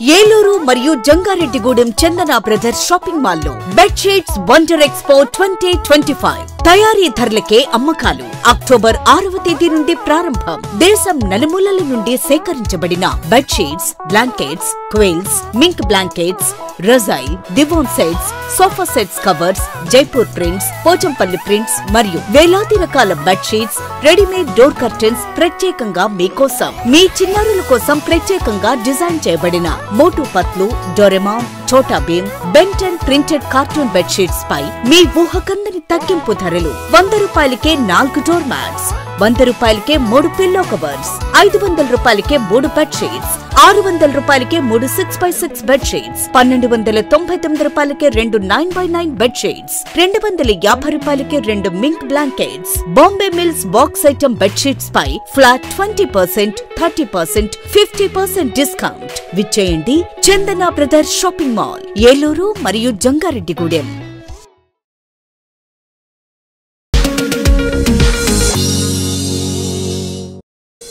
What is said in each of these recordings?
ఏలూరు మరియు జంగారెడ్డిగూడెం చందన brothers shopping mall లో bedsheets wonder expo 2025 తయారీ ధరలకే అమ్మకాలు. అక్టోబర్ 6వ తేదీ నుండి ప్రారంభం. దేశం నలుమూలల నుండి సేకరించబడిన bedsheets, blankets, quilts, mink blankets, రజాయి, divan sets, sofa sets, covers, Jaipur prints, Pochampally prints మరియు వేలాది రకాల బెడ్షీట్స్, రెడీమేడ్ డోర్ కర్టెన్స్ ప్రత్యేకంగా మీకోసం. మీ చిన్నారుల కోసం ప్రత్యేకంగా డిజైన్ చేయబడిన మోటు Patlu, Doraemon, Chhota Bheem, Ben Ten printed cartoon bedsheets పై మీ ఊహకందని తగ్గింపు ధరలు. 100 రూపాయలకే 4 డోర్ మ్యాట్స్, 100 రూపాయలకే 3 పిల్లో కవర్స్, 500 రూపాయలకే 3 బెడ్షీట్స్, 600 రూపాయలకే 3 6x6 బెడ్షీట్స్, 1299 రూపాయలకే 2 9x9 బెడ్షీట్స్, 250 రూపాయలకే 2 mink blankets. Bombay mills box item bedsheets పై ఫ్లాట్ 20%, 30%, 50% డిస్కౌంట్. విచ్చేయండి Chandana brothers shopping mall, Eluru మరియు జంగారెడ్డిగూడెం.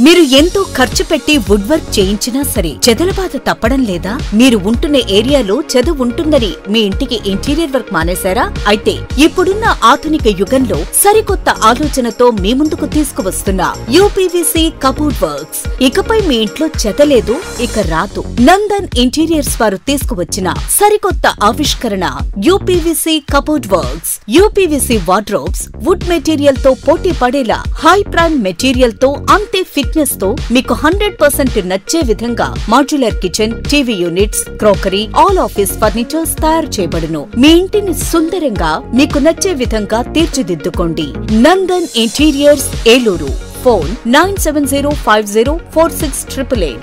మీరు ఎంతో ఖర్చు పెట్టి వుడ్ వర్క్ చేయించినా సరే చెదలబాధ తప్పడం లేదా? మీరు ఉంటున్న ఏరియాలో చెద ఉంటుందని మీ ఇంటికి ఇంటీరియర్ వర్క్ మానేశారా? అయితే ఇప్పుడున్న ఆధునిక యుగంలో సరికొత్త ఆలోచనతో మీ ముందుకు తీసుకువస్తున్న యూపీవీసీ కబోర్డ్ వర్క్స్. ఇకపై మీ ఇంట్లో చెద లేదు, ఇక రాదు. నందన్ ఇంటీరియర్స్ వారు తీసుకువచ్చిన సరికొత్త ఆవిష్కరణ UPVC cupboard works. UPVC wardrobes wood material తో పోటీ పడేలా హై బ్రాండ్ మెటీరియల్ తో అంతే ఫిట్నెస్ తో మీకు 100% నచ్చే విధంగా modular kitchen, TV units, crockery, all office furnitures తయారు చేయబడును. మీ ఇంటిని సుందరంగా మీకు నచ్చే విధంగా తీర్చిదిద్దుకోండి. Nandan interiors, Eluru. Phone 9705046888.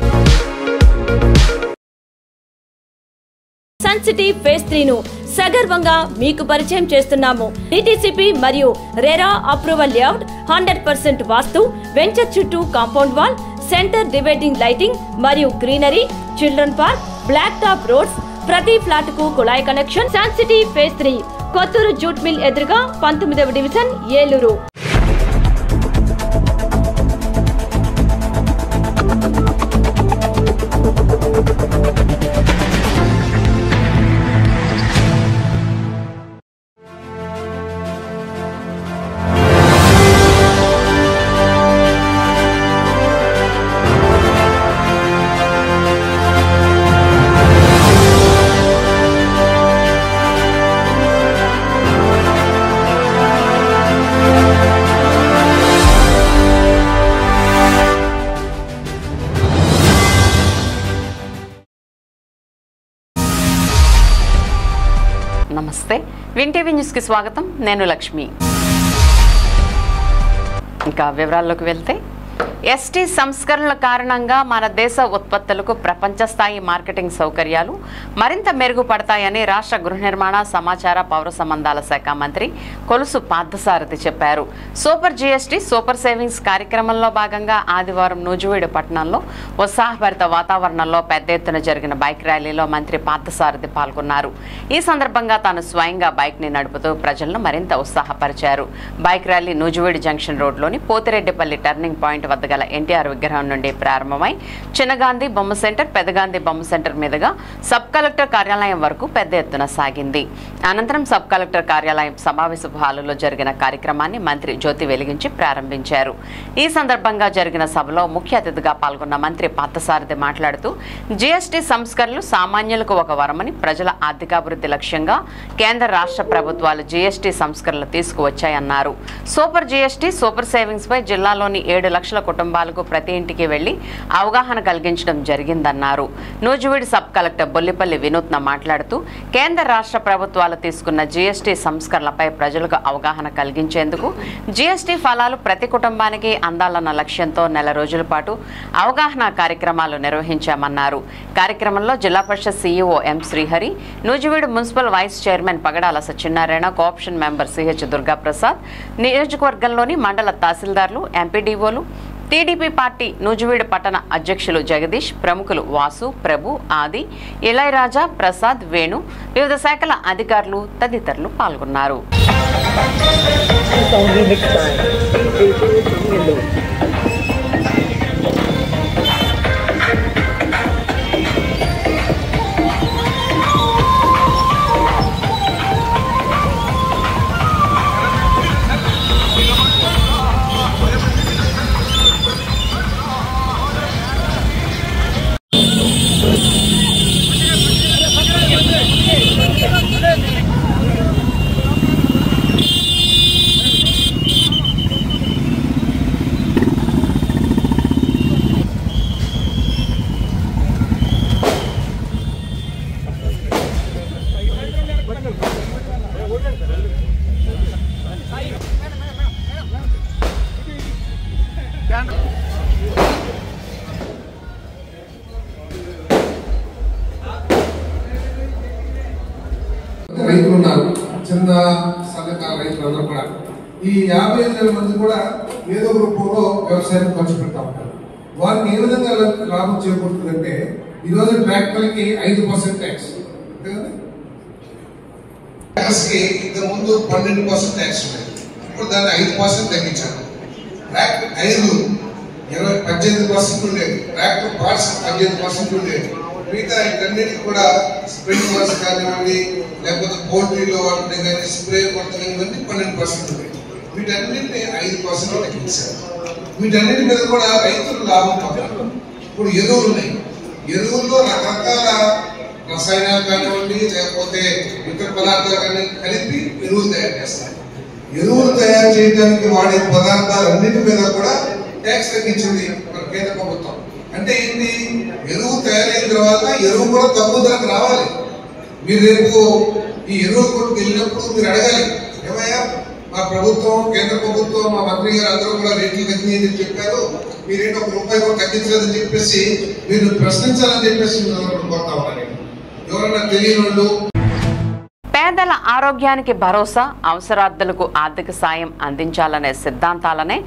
Sun city phase 3 ను సగర్వంగా మీకు పరిచయం చేస్తున్నాము. డిటిసిపి మరియు RERA approval layout, 100% vastu, venture చుట్టూ compound wall, centre dividing lighting మరియు greenery, children park, black top roads, ప్రతి ఫ్లాట్ కు కుళాయి connection. Sun city phase 3, Kotturu jute mill ఎదురుగా, 19వ డివిజన్, ఏలూరు. నమస్తే, విన్ టీవీ న్యూస్ కి స్వాగతం. నేను లక్ష్మి. ఇంకా వివరాల్లోకి వెళ్తే, ఎస్టీ సంస్కరణల కారణంగా మన దేశ ఉత్పత్తులకు ప్రపంచ స్థాయి మార్కెటింగ్ సౌకర్యాలు మరింత మెరుగుపడతాయని రాష్ట్ర గృహ నిర్మాణ, సమాచార, పౌర సంబంధాల శాఖ మంత్రి కొలుసు పార్థసారథి చెప్పారు. సూపర్ జీఎస్టీ, సూపర్ సేవింగ్స్ కార్యక్రమంలో భాగంగా ఆదివారం నూజివీడు పట్టణంలో ఉత్సాహభరిత వాతావరణంలో పెద్ద ఎత్తున జరిగిన బైక్ ర్యాలీలో మంత్రి పార్థసారథి పాల్గొన్నారు. ఈ సందర్భంగా తాను స్వయంగా బైక్ ని నడుపుతూ ప్రజలను మరింత ఉత్సాహపరిచారు. బైక్ ర్యాలీ నూజివీడు జంక్షన్ రోడ్లోని పోతిరెడ్డిపల్లి టర్నింగ్ పాయింట్ వద్ద గల ఎన్టీఆర్ విగ్రహం నుండి ప్రారంభమై చిన్నగాంధీ బొమ్మ సెంటర్, పెదగాంధీ బొమ్మ సెంటర్ మీదుగా సబ్ కలెక్టర్ కార్యాలయం వరకు పెద్ద ఎత్తున సాగింది. అనంతరం సబ్ కలెక్టర్ కార్యాలయం సమావేశ హాలులో జరిగిన కార్యక్రమాన్ని మంత్రి జ్యోతి వెలిగించి ప్రారంభించారు. ఈ సందర్భంగా జరిగిన సభలో ముఖ్య అతిథిగా పాల్గొన్న మంత్రి పార్థసారథి మాట్లాడుతూ, జీఎస్టీ సంస్కరణలు సామాన్యులకు ఒక వరమని, ప్రజల ఆర్థికాభివృద్ధి లక్ష్యంగా కేంద్ర రాష్ట్ర ప్రభుత్వాలు జీఎస్టీ సంస్కరణలు తీసుకువచ్చాయన్నారు. సూపర్ జీఎస్టీ, సూపర్ సేవింగ్స్ పై జిల్లాలోని 7 లక్షల కుటుంబాలకు ప్రతి ఇంటికి వెళ్లి అవగాహన కలిగించడం జరిగిందన్నారు. నూజివీడు సబ్ కలెక్టర్ బొల్లిపల్లి వినూత్న మాట్లాడుతూ, కేంద్ర రాష్ట్ర ప్రభుత్వాలు తీసుకున్న జీఎస్టీ సంస్కరణలపై ప్రజలకు అవగాహన కలిగించేందుకు జీఎస్టీ ఫలాలు ప్రతి కుటుంబానికి అందాలన్న లక్ష్యంతో నెల రోజుల పాటు అవగాహన కార్యక్రమాలు నిర్వహించామన్నారు. కార్యక్రమంలో Zilla Parishad CEO M Srihari, Nuzvid municipal vice chairman Pagadala Satyanarayana, co-option member CH Durgaprasad, నియోజకవర్గంలోని మండల తహసీల్దార్లు, ఎంపీడీఓలు, టీడీపీ పార్టీ నూజివీడు పట్టణ అధ్యక్షులు జగదీష్, ప్రముఖులు వాసు, ప్రభు, ఆది, ఇళయరాజా, ప్రసాద్, వేణు, వివిధ శాఖల అధికారులు తదితరులు పాల్గొన్నారు. చిన్న సన్నకారు రైతులందరూ కూడా ఈ 55,000 మంది కూడా ఏదో రూపంలో వ్యవసాయం ఖర్చు పెడతా ఉంటారు. వారికి ఏ విధంగా లాభం చేకూరుతుందంటే ఈరోజు ట్రాక్టర్కి 5% ట్యాక్స్, ట్యాక్స్కి ఇంతకుముందు 12% ట్యాక్స్ ఉండేది, ఇప్పుడు దాన్ని 5% తగ్గించారు. ట్రాక్టర్ టైర్లు 18% ఉండేది, ట్రాక్టర్ పార్ట్స్ 18% ఉండేది. మిగతా ఇవన్నిటికి కూడా స్ప్రింక్లర్స్ కానివ్వండి, లేకపోతే పోల్ట్రీలో వాటిని కానీ స్ప్రే కొట్టడం ఇవన్నీ 12% ఉండేది. వీటన్నిటిని 5% తగ్గించారు. వీటన్నిటి మీద కూడా రైతులు లాభం పొందారు. ఇప్పుడు ఎరువులు ఉన్నాయి, ఎరువుల్లో రకరకాల రసాయనాలు కానివ్వండి, లేకపోతే ఇతర పదార్థాలు కానీ కలిపి ఎరువులు తయారు చేస్తారు. ఎరువులు తయారు చేయడానికి వాడే పదార్థాలన్నిటి మీద కూడా ట్యాక్స్ తగ్గించింది మన కేంద్ర ప్రభుత్వం. అంటే ఏంటి, ఎరువు తయారైన తర్వాత ఎరువు కూడా తక్కువ ధరకు రావాలి. మీరు రేపు ఈ ఎరువు కొట్టుకు వెళ్ళినప్పుడు మీరు అడగాలి, ఏమయ్యా మా ప్రభుత్వం, కేంద్ర ప్రభుత్వం, మా మంత్రి గారు అందరూ కూడా రేట్లు తగ్గినాయని చెప్పారు, మీరేంటో ₹1 కూడా తగ్గించలేదని చెప్పేసి మీరు ప్రశ్నించాలని చెప్పేసి కోరుతా ఉన్నాను. ఎవరన్నా తెలియని వాళ్ళు పేదల ఆరోగ్యానికి భరోసా, అవసరార్థులకు ఆర్థిక సాయం అందించాలనే సిద్ధాంతాలనే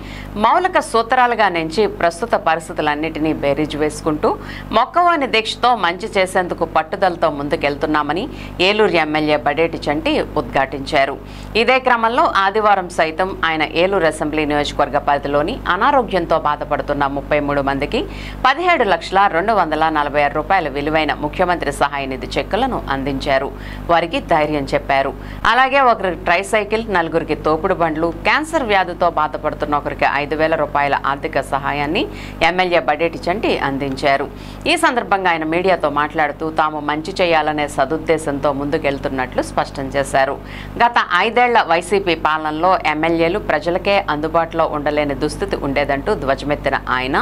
మౌలిక సూత్రాలుగా నుంచి ప్రస్తుత పరిస్థితులన్నింటినీ బేరీజు వేసుకుంటూ మొక్కవోని దీక్షతో మంచి చేసేందుకు పట్టుదలతో ముందుకెళ్తున్నామని ఏలూరు ఎమ్మెల్యే బడేటి చంటి ఉద్ఘాటించారు. ఇదే క్రమంలో ఆదివారం సైతం ఆయన ఏలూరు అసెంబ్లీ నియోజకవర్గ పరిధిలోని అనారోగ్యంతో బాధపడుతున్న 33 మందికి ₹17,246 విలువైన ముఖ్యమంత్రి సహాయ నిధి చెక్కులను అందించారు. వారికి ధైర్యం చెప్పారు. అలాగే ఒకరికి ట్రైసైకిల్, 4గురికి తోపుడు బండ్లు, క్యాన్సర్ వ్యాధితో బాధపడుతున్న ఒకరికి ₹5,000 ఆర్థిక సహాయాన్ని ఎమ్మెల్యే బడేటి చంటి అందించారు. ఈ సందర్భంగా ఆయన మీడియాతో మాట్లాడుతూ తాము మంచి చేయాలనే సదుద్దేశంతో ముందుకెళ్తున్నట్లు స్పష్టం చేశారు. గత 5 ఏళ్ల వైసీపీ పాలనలో ఎమ్మెల్యేలు ప్రజలకే అందుబాటులో ఉండలేని దుస్థితి ఉండేదంటూ ధ్వజమెత్తిన ఆయన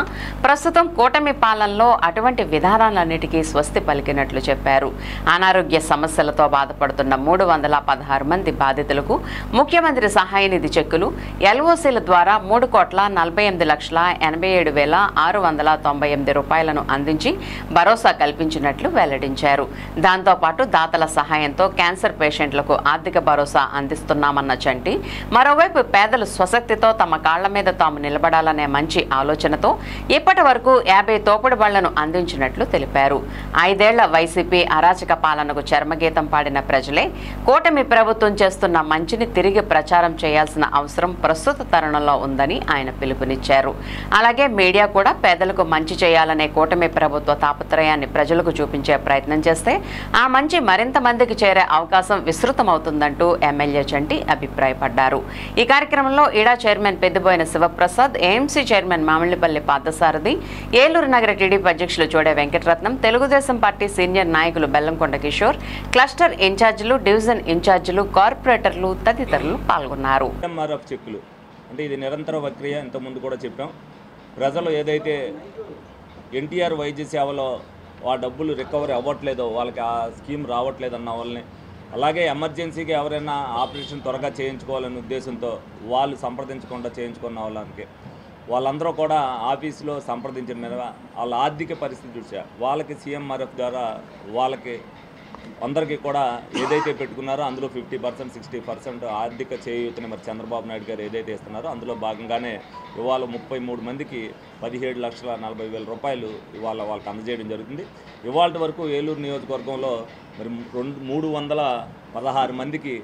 ప్రస్తుతం కూటమి పాలనలో అటువంటి విధానాలన్నిటికీ స్వస్తి పలికినట్లు చెప్పారు. అనారోగ్య సమస్యలతో బాధపడుతున్న 316 మంది బాధితులకు ముఖ్యమంత్రి సహాయ నిధి చెక్కులు ఎల్ఓసీల ద్వారా ₹3,48,87,698 అందించి భరోసా కల్పించినట్లు వెల్లడించారు. దాంతోపాటు దాతల సహాయంతో క్యాన్సర్ పేషెంట్లకు ఆర్థిక భరోసా అందిస్తున్నామన్న చంటి మరోవైపు పేదలు స్వశక్తితో తమ కాళ్ల మీద తాము నిలబడాలనే మంచి ఆలోచనతో ఇప్పటి వరకు 50 తోపుడు బళ్లను అందించినట్లు తెలిపారు. 5 ఏళ్ల వైసీపీ అరాచక పాలనకు చర్మగీతం పాడిన ప్రజలే కూటమి ప్రభుత్వం చేస్తున్న మంచిని తిరిగి ప్రచారం చేయాల్సిన అవసరం ప్రస్తుత తరుణంలో ఉందని ఆయన పిలుపునిచ్చారు. అలాగే మీడియా కూడా పేదలకు మంచి చేయాలనే కూటమి ప్రభుత్వ తాపత్రయాన్ని ప్రజలకు చూపించే ప్రయత్నం చేస్తే ఆ మంచి మరింత మందికి చేరే అవకాశం విస్తృతమవుతుందంటూ ఎమ్మెల్యే చంటి అభిప్రాయపడ్డారు. ఈ కార్యక్రమంలో ఈడా chairman Peddiboina Sivaprasad, AMC chairman Mamillapalli Parthasarathi, Eluru నగర టీడీపీ అధ్యక్షులు చోడే వెంకటరత్నం, తెలుగుదేశం పార్టీ సీనియర్ నాయకులు బెల్లంకొండ కిషోర్, క్లస్టర్ ఇన్ఛార్జీలు, డివిజన్ ఇన్ఛార్జీలు, కార్పొరేటర్లు తదితరులు పాల్గొన్నారు. చెక్కులు అంటే ఇది నిరంతర ప్రక్రియ. ఇంతకుముందు కూడా చెప్పాం, ప్రజలు ఏదైతే ఎన్టీఆర్ వైద్య సేవలో ఆ డబ్బులు రికవరీ అవ్వట్లేదో, వాళ్ళకి ఆ స్కీమ్ రావట్లేదన్న వాళ్ళని, అలాగే ఎమర్జెన్సీకి ఎవరైనా ఆపరేషన్ త్వరగా చేయించుకోవాలనే ఉద్దేశంతో వాళ్ళు సంప్రదించకుండా చేయించుకున్న వాళ్ళందరూ కూడా ఆఫీసులో సంప్రదించిన మీద వాళ్ళ ఆర్థిక పరిస్థితి చూసా వాళ్ళకి సీఎంఆర్ఎఫ్ ద్వారా వాళ్ళకి అందరికీ కూడా ఏదైతే పెట్టుకున్నారో అందులో 50%, 60% ఆర్థిక చేయూతని మరి చంద్రబాబు నాయుడు గారు ఏదైతే ఇస్తున్నారో అందులో భాగంగానే ఇవాళ 33 మందికి ₹17,40,000 ఇవాళ వాళ్ళకి అందజేయడం జరుగుతుంది. ఇవాళ వరకు ఏలూరు నియోజకవర్గంలో మరి 316 మందికి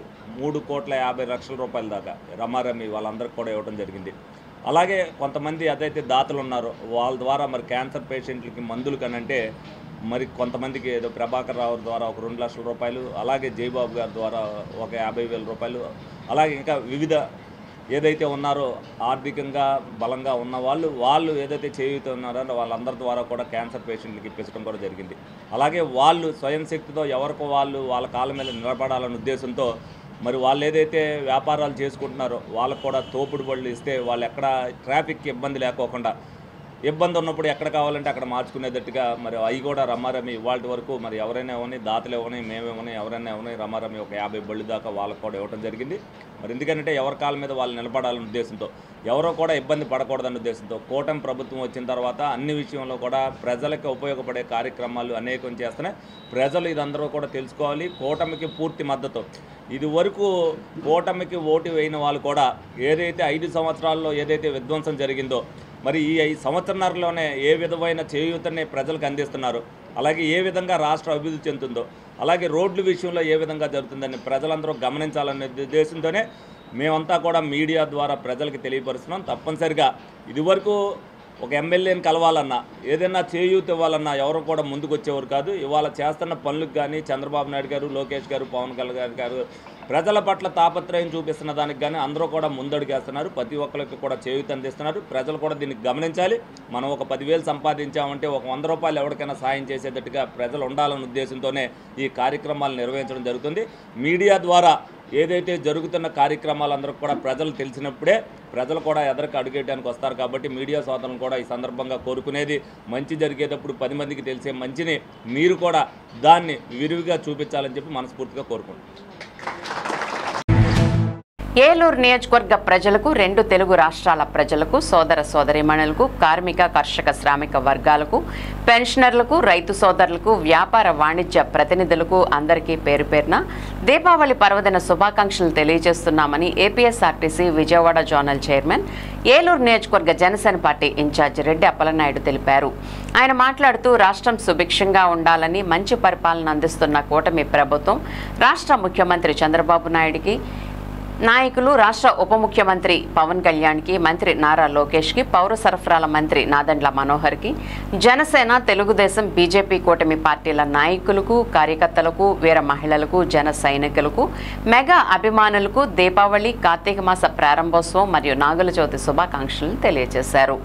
₹3,50,00,000 దాకా రమారమి వాళ్ళందరికీ కూడా ఇవ్వడం జరిగింది. అలాగే కొంతమంది ఏదైతే దాతలు ఉన్నారో వాళ్ళ ద్వారా మరి క్యాన్సర్ పేషెంట్లకి మందులు కనంటే మరి కొంతమందికి ఏదో ప్రభాకర్ రావు ద్వారా ఒక ₹2,00,000, అలాగే జయబాబు గారి ద్వారా ఒక ₹50,000, అలాగే ఇంకా వివిధ ఏదైతే ఉన్నారో ఆర్థికంగా బలంగా ఉన్న వాళ్ళు ఏదైతే చేయుతున్నారో వాళ్ళందరి ద్వారా కూడా క్యాన్సర్ పేషెంట్లకి ఇప్పించడం కూడా జరిగింది. అలాగే వాళ్ళు స్వయం శక్తితో ఎవరికో వాళ్ళ కాళ్ళ మీద నిలబడాలనే ఉద్దేశంతో మరి వాళ్ళు ఏదైతే వ్యాపారాలు చేసుకుంటున్నారో వాళ్ళకు కూడా తోపుడు బళ్ళు ఇస్తే వాళ్ళు ఎక్కడ ట్రాఫిక్కి ఇబ్బంది లేకోకుండా ఇబ్బంది ఉన్నప్పుడు ఎక్కడ కావాలంటే అక్కడ మార్చుకునేటట్టుగా మరి అవి కూడా రమారమి ఇవాళ వరకు మరి ఎవరైనా ఇవ్వని, దాతలు ఇవ్వని, మేమేమని, ఎవరైనా ఇవ్వని, రమారమి ఒక 50 బళ్ళు దాకా వాళ్ళకు కూడా ఇవ్వడం జరిగింది. మరి ఎందుకంటే ఎవరి కాళ్ళ మీద వాళ్ళు నిలబడాలనే ఉద్దేశంతో, ఎవరో కూడా ఇబ్బంది పడకూడదనే ఉద్దేశంతో కూటమి ప్రభుత్వం వచ్చిన తర్వాత అన్ని విషయంలో కూడా ప్రజలకు ఉపయోగపడే కార్యక్రమాలు అనేకం చేస్తున్నాయి. ప్రజలు ఇదందరూ కూడా తెలుసుకోవాలి. కూటమికి పూర్తి మద్దతు. ఇది వరకు కూటమికి ఓటు వేయిన వాళ్ళు కూడా ఏదైతే 5 సంవత్సరాల్లో ఏదైతే విధ్వంసం జరిగిందో, మరి ఈ 5 సంవత్సరాలలోనే ఏ విధమైన చేయూతని ప్రజలకు అందిస్తున్నారు, అలాగే ఏ విధంగా రాష్ట్ర అభివృద్ధి చెందుతుందో, అలాగే రోడ్ల విషయంలో ఏ విధంగా జరుగుతుందని ప్రజలందరూ గమనించాలనే ఉద్దేశంతోనే మేమంతా కూడా మీడియా ద్వారా ప్రజలకు తెలియపరుస్తున్నాం. తప్పనిసరిగా ఇదివరకు ఒక ఎమ్మెల్యేని కలవాలన్నా, ఏదైనా చేయూత ఇవ్వాలన్నా ఎవరు కూడా ముందుకు వచ్చేవారు కాదు. ఇవాళ చేస్తున్న పనులకు కానీ చంద్రబాబు నాయుడు గారు, లోకేష్ గారు, పవన్ కళ్యాణ్ గారు ప్రజల పట్ల తాపత్రయం చూపిస్తున్న దానికి కానీ అందరూ కూడా ముందడుగేస్తున్నారు. ప్రతి ఒక్కరికి కూడా చేయూత అందిస్తున్నారు. ప్రజలు కూడా దీనికి గమనించాలి. మనం ఒక 10,000 సంపాదించామంటే ఒక 100 రూపాయలు ఎవరికైనా సాయం చేసేటట్టుగా ప్రజలు ఉండాలనే ఉద్దేశంతోనే ఈ కార్యక్రమాలు నిర్వహించడం జరుగుతుంది. మీడియా ద్వారా ఏదైతే జరుగుతున్న కార్యక్రమాలందరూ కూడా ప్రజలు తెలిసినప్పుడే ప్రజలు కూడా ఎదరికి అడుగేయడానికి వస్తారు. కాబట్టి మీడియా సోదరులను కూడా ఈ సందర్భంగా కోరుకునేది, మంచి జరిగేటప్పుడు 10 మందికి తెలిసే మంచిని మీరు కూడా దాన్ని విరివిగా చూపించాలని చెప్పి మనస్ఫూర్తిగా కోరుకుంటున్నాను. ఏలూరు నియోజకవర్గ ప్రజలకు, 2 తెలుగు రాష్ట్రాల ప్రజలకు, సోదర సోదరీమణులకు, కార్మిక కర్షక శ్రామిక వర్గాలకు, పెన్షనర్లకు, రైతు సోదరులకు, వ్యాపార వాణిజ్య ప్రతినిధులకు అందరికీ పేరు పేరున దీపావళి పర్వదిన శుభాకాంక్షలు తెలియజేస్తున్నామని APSRTC Vijayawada zonal chairman, Eluru నియోజకవర్గ జనసేన పార్టీ ఇన్ఛార్జ్ రెడ్డి అప్పలనాయుడు తెలిపారు. ఆయన మాట్లాడుతూ రాష్ట్రం సుభిక్షంగా ఉండాలని మంచి పరిపాలన అందిస్తున్న కూటమి ప్రభుత్వం, రాష్ట్ర ముఖ్యమంత్రి చంద్రబాబు నాయుడికి, నాయకులు, రాష్ట్ర ఉప ముఖ్యమంత్రి పవన్ కళ్యాణ్కి, మంత్రి నారా లోకేష్కి, పౌర సరఫరాల మంత్రి నాదెండ్ల మనోహర్కి, జనసేన, తెలుగుదేశం, బీజేపీ కూటమి పార్టీల నాయకులకు, కార్యకర్తలకు, వీర మహిళలకు, జన సైనికులకు, మెగా అభిమానులకు దీపావళి, కార్తీక మాస ప్రారంభోత్సవం మరియు నాగుల చవితి శుభాకాంక్షలు తెలియజేశారు.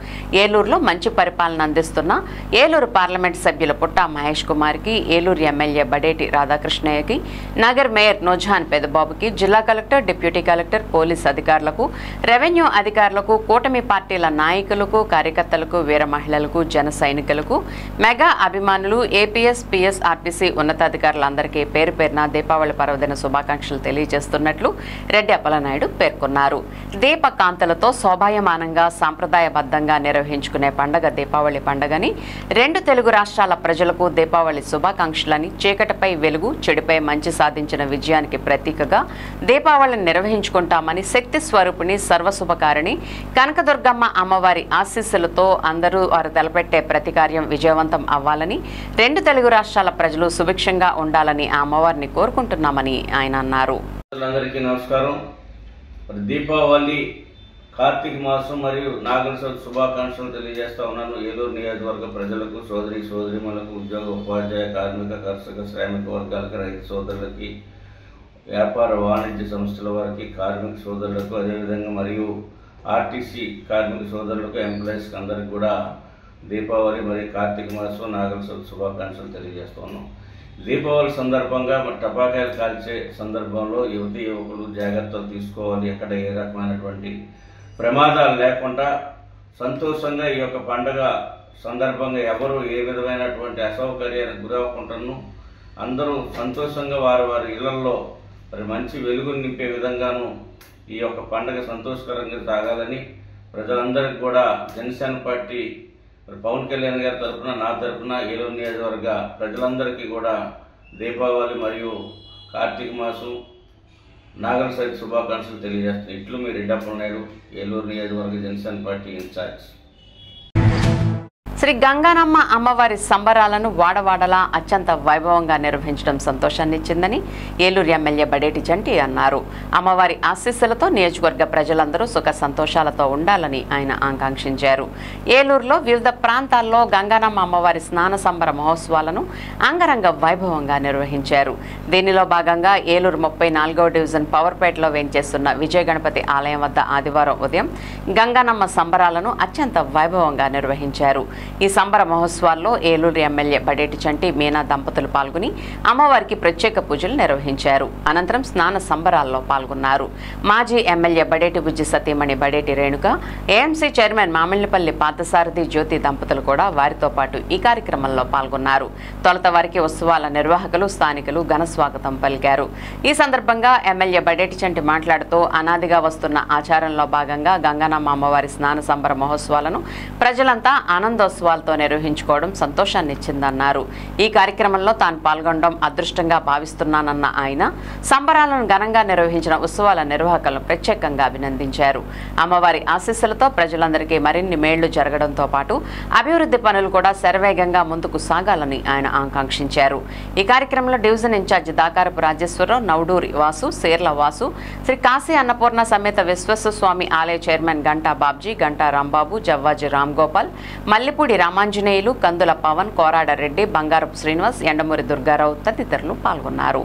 ఏలూరులో మంచి పరిపాలన అందిస్తున్న ఏలూరు పార్లమెంట్ సభ్యులు పుట్టా మహేష్ కుమార్కి, ఏలూరు ఎమ్మెల్యే బడేటి రాధాకృష్ణయ్యకి, నగర్ మేయర్ నూజహాన్ పెదబాబుకి, జిల్లా కలెక్టర్, డిప్యూటీ కలెక్టర్, పోలీస్ అధికారులకు, రెవెన్యూ అధికారులకు, కూటమి పార్టీల నాయకులకు, కార్యకర్తలకు, వీర మహిళలకు, జన సైనికులకు, మెగా అభిమానులు, ఏపీఎస్, పిఎస్ఆర్టీసీ ఉన్నతాధికారులందరికీ పేరు పేరున దీపావళి పర్వదిన శుభాకాంక్షలు తెలియజేస్తున్నట్లు రెడ్డి అప్పలనాయుడు పేర్కొన్నారు. దీపకాంతలతో శోభాయమానంగా సాంప్రదాయబద్ధంగా నిర్వహించుకునే పండుగ దీపావళి పండుగని 2 తెలుగు రాష్ట్రాల ప్రజలకు దీపావళి శుభాకాంక్షలని, చీకటిపై వెలుగు, చెడుపై మంచి సాధించిన విజయానికి ప్రతీకగా దీపావళిని నిర్వహించుకుంటామని శక్తి స్వరూపిణి, సర్వశుభకారిణి కనకదుర్గమ్మ అమ్మవారి ఆశీస్సులతో అందరూ వారు తలపెట్టే ప్రతి కార్యం విజయవంతం అవ్వాలని, 2 తెలుగు రాష్ట్రాల ప్రజలు సుభిక్షంగా ఉండాలని ఆ అమ్మవారిని కోరుకుంటున్నామని ఆయన అన్నారు. అందరికీ నమస్కారం. దీపావళి, కార్తీక మాసం మరియు నాగుల చవితి శుభాకాంక్షలు తెలియజేస్తా ఉన్నాను. ఏలూరు నియోజకవర్గ ప్రజలకు, సోదరీమణులకు, ఉద్యోగ, ఉపాధ్యాయ, కార్మిక, కర్షక శ్రామిక వర్గాలకు, రైతు సోదరులకి, వ్యాపార వాణిజ్య సంస్థల వారికి, కార్మిక సోదరులకు, అదేవిధంగా మరియు ఆర్టీసీ కార్మిక సోదరులకు, ఎంప్లాయీస్కి అందరికి కూడా దీపావళి మరియు కార్తీక మాసం, నాగుల చవితి శుభాకాంక్షలు తెలియజేస్తున్నాం. దీపావళి సందర్భంగా టపాకాయలు కాల్చే సందర్భంలో యువతీ యువకులు జాగ్రత్తలు తీసుకోవాలి. ఎక్కడ ఏ రకమైనటువంటి ప్రమాదాలు లేకుండా సంతోషంగా ఈ యొక్క పండుగ సందర్భంగా ఎవరు ఏ విధమైనటువంటి అసౌకర్యానికి గురవకుండాను అందరూ సంతోషంగా వారి వారి ఇళ్లలో మరి మంచి వెలుగును నింపే విధంగాను ఈ యొక్క పండుగ సంతోషకరంగా సాగాలని ప్రజలందరికీ కూడా జనసేన పార్టీ పవన్ కళ్యాణ్ గారి తరఫున, నా తరఫున, ఏలూరు నియోజకవర్గ ప్రజలందరికీ కూడా దీపావళి మరియు కార్తీక మాసం, నాగుల చవితి శుభాకాంక్షలు తెలియజేస్తున్నాయి. ఇట్లు మీ రెడ్డి అప్పలనాయుడు, ఏలూరు నియోజకవర్గ జనసేన పార్టీ ఇన్ఛార్జ్. శ్రీ గంగానమ్మ అమ్మవారి సంబరాలను వాడవాడలా అత్యంత వైభవంగా నిర్వహించడం సంతోషాన్నిచ్చిందని ఏలూరు ఎమ్మెల్యే బడేటి జంటి అన్నారు. అమ్మవారి ఆశీస్సులతో నియోజకవర్గ ప్రజలందరూ సుఖ సంతోషాలతో ఉండాలని ఆయన ఆకాంక్షించారు. ఏలూరులో వివిధ ప్రాంతాల్లో గంగానమ్మ అమ్మవారి స్నాన సంబర మహోత్సవాలను అంగరంగ వైభవంగా నిర్వహించారు. దీనిలో భాగంగా ఏలూరు 34వ డివిజన్ పవర్పేటలో వేంచేస్తున్న విజయ గణపతి ఆలయం వద్ద ఆదివారం ఉదయం గంగానమ్మ సంబరాలను అత్యంత వైభవంగా నిర్వహించారు. ఈ సంబర మహోత్సవాల్లో ఏలూరు ఎమ్మెల్యే బడేటి చంటి మీనా దంపతులు పాల్గొని అమ్మవారికి ప్రత్యేక పూజలు నిర్వహించారు. అనంతరం స్నాన సంబరాల్లో పాల్గొన్నారు. మాజీ ఎమ్మెల్యే బడేటి బుజ్జి సతీమణి బడేటి రేణుక, ఏఎంసీ చైర్మన్ మామిళ్లపల్లి పార్థసారథి జ్యోతి దంపతులు కూడా వారితో పాటు ఈ కార్యక్రమంలో పాల్గొన్నారు. తొలుత వారికి ఉత్సవాల నిర్వాహకులు స్థానికులు ఘన స్వాగతం పలికారు. ఈ సందర్భంగా ఎమ్మెల్యే బడేటి చంటి మాట్లాడుతూ అనాదిగా వస్తున్న ఆచారంలో భాగంగా గంగనమ్మ అమ్మవారి స్నాన సంబర మహోత్సవాలను ప్రజలంతా ఆనందోత్సవాలతో నిర్వహించుకోవడం సంతోషాన్నిచ్చిందన్నారు. ఈ కార్యక్రమంలో తాను పాల్గొనడం అదృష్టంగా భావిస్తున్నానన్న ఆయన సంబరాలను ఘనంగా నిర్వహించిన ఉత్సవాల నిర్వాహకులను ప్రత్యేకంగా అభినందించారు. అమ్మవారి ఆశీస్సులతో ప్రజలందరికీ మరిన్ని మేళ్లు జరగడంతో పాటు అభివృద్ధి పనులు కూడా శరవేగంగా ముందుకు సాగాలని ఆయన ఆకాంక్షించారు. ఈ కార్యక్రమంలో డివిజన్ ఇన్ఛార్జి దాకారపు రాజేశ్వరరావు, నవడూరి వాసు, సేర్ల వాసు, శ్రీ కాశీ అన్నపూర్ణ సమేత విశ్వేశ్వర స్వామి ఆలయ చైర్మన్ గంటా బాబ్జీ, గంటా రాంబాబు, జవ్వాజీ రామ్గోపాల్, మల్లిపూడి రామాంజనేయులు, కందుల పవన్, కోరాడ రెడ్డి, బంగారపు శ్రీనివాస్, ఎండమూరి దుర్గారావు తదితరులు పాల్గొన్నారు.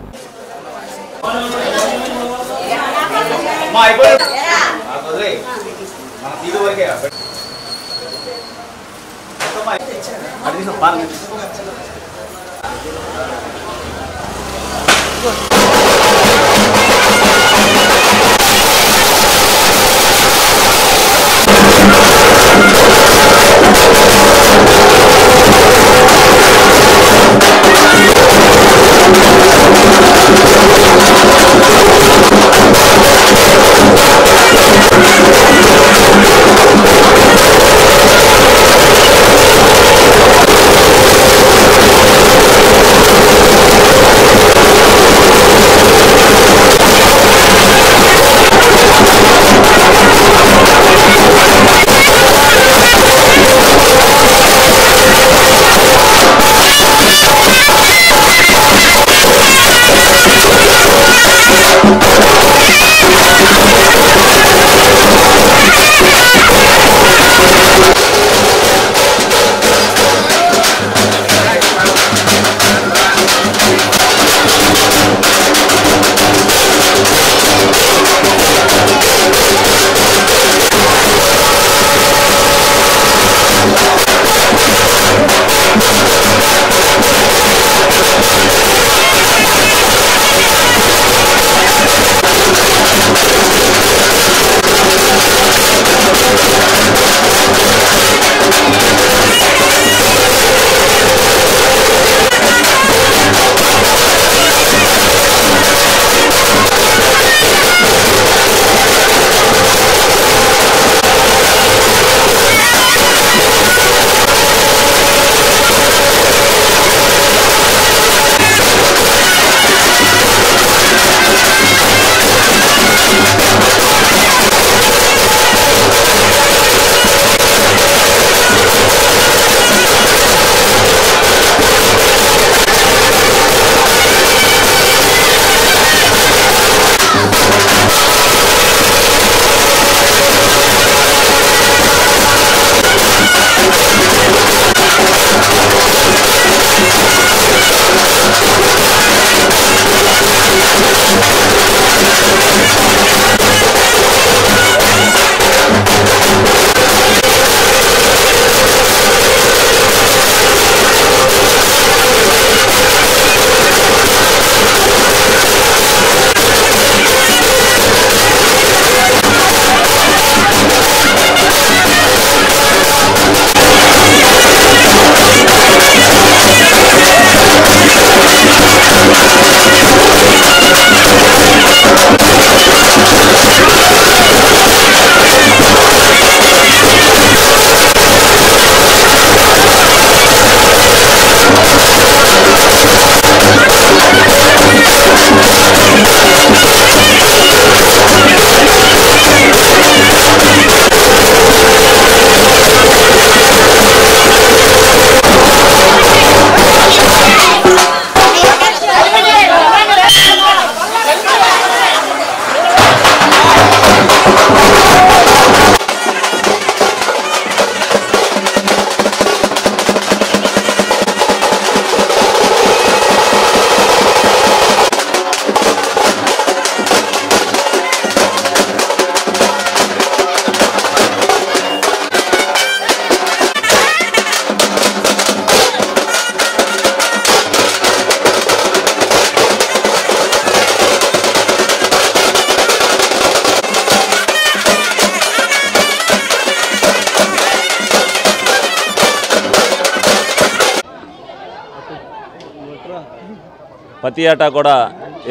ప్రతి ఏటా కూడా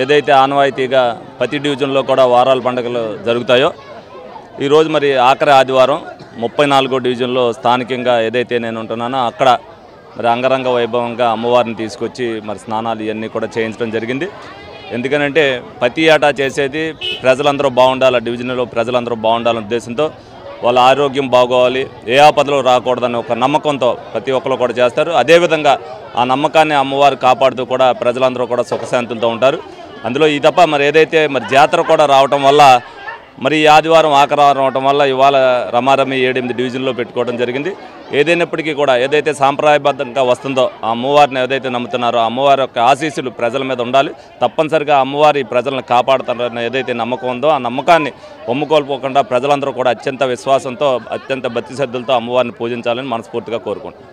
ఏదైతే ఆనవాయితీగా ప్రతి డివిజన్లో కూడా వారాల పండుగలు జరుగుతాయో ఈరోజు మరి ఆఖరి ఆదివారం 34వ డివిజన్లో స్థానికంగా ఏదైతే నేను ఉంటున్నానో అక్కడ మరి అంగరంగ వైభవంగా అమ్మవారిని తీసుకొచ్చి మరి స్నానాలు ఇవన్నీ కూడా చేయించడం జరిగింది. ఎందుకనంటే ప్రతి ఏటా చేసేది ప్రజలందరూ బాగుండాలి, డివిజన్లో ప్రజలందరూ బాగుండాలనే ఉద్దేశంతో వాళ్ళ ఆరోగ్యం బాగోవాలి, ఏ ఆపదలు రాకూడదని ఒక నమ్మకంతో ప్రతి ఒక్కరు కూడా చేస్తారు. అదేవిధంగా ఆ నమ్మకాన్ని అమ్మవారు కాపాడుతూ కూడా ప్రజలందరూ కూడా సుఖశాంతులతో ఉంటారు. అందులో ఈ తప్ప మరి ఏదైతే మరి జాతర కూడా రావటం వల్ల మరి ఈ ఆదివారం ఆఖరారం అవటం వల్ల ఇవాళ రమారమి 7-8 డివిజన్లో పెట్టుకోవడం జరిగింది. ఏదైనప్పటికీ కూడా ఏదైతే సాంప్రదాయబద్ధంగా వస్తుందో ఆ అమ్మవారిని ఏదైతే నమ్ముతున్నారో ఆ అమ్మవారి యొక్క ఆశీస్సులు ప్రజల మీద ఉండాలి. తప్పనిసరిగా అమ్మవారి ప్రజలను కాపాడుతారన్న ఏదైతే నమ్మకం ఉందో ఆ నమ్మకాన్ని ఒమ్ముకోల్పోకుండా ప్రజలందరూ కూడా అత్యంత విశ్వాసంతో అత్యంత భక్తి శ్రద్ధలతో అమ్మవారిని పూజించాలని మనస్ఫూర్తిగా కోరుకుంటున్నాను.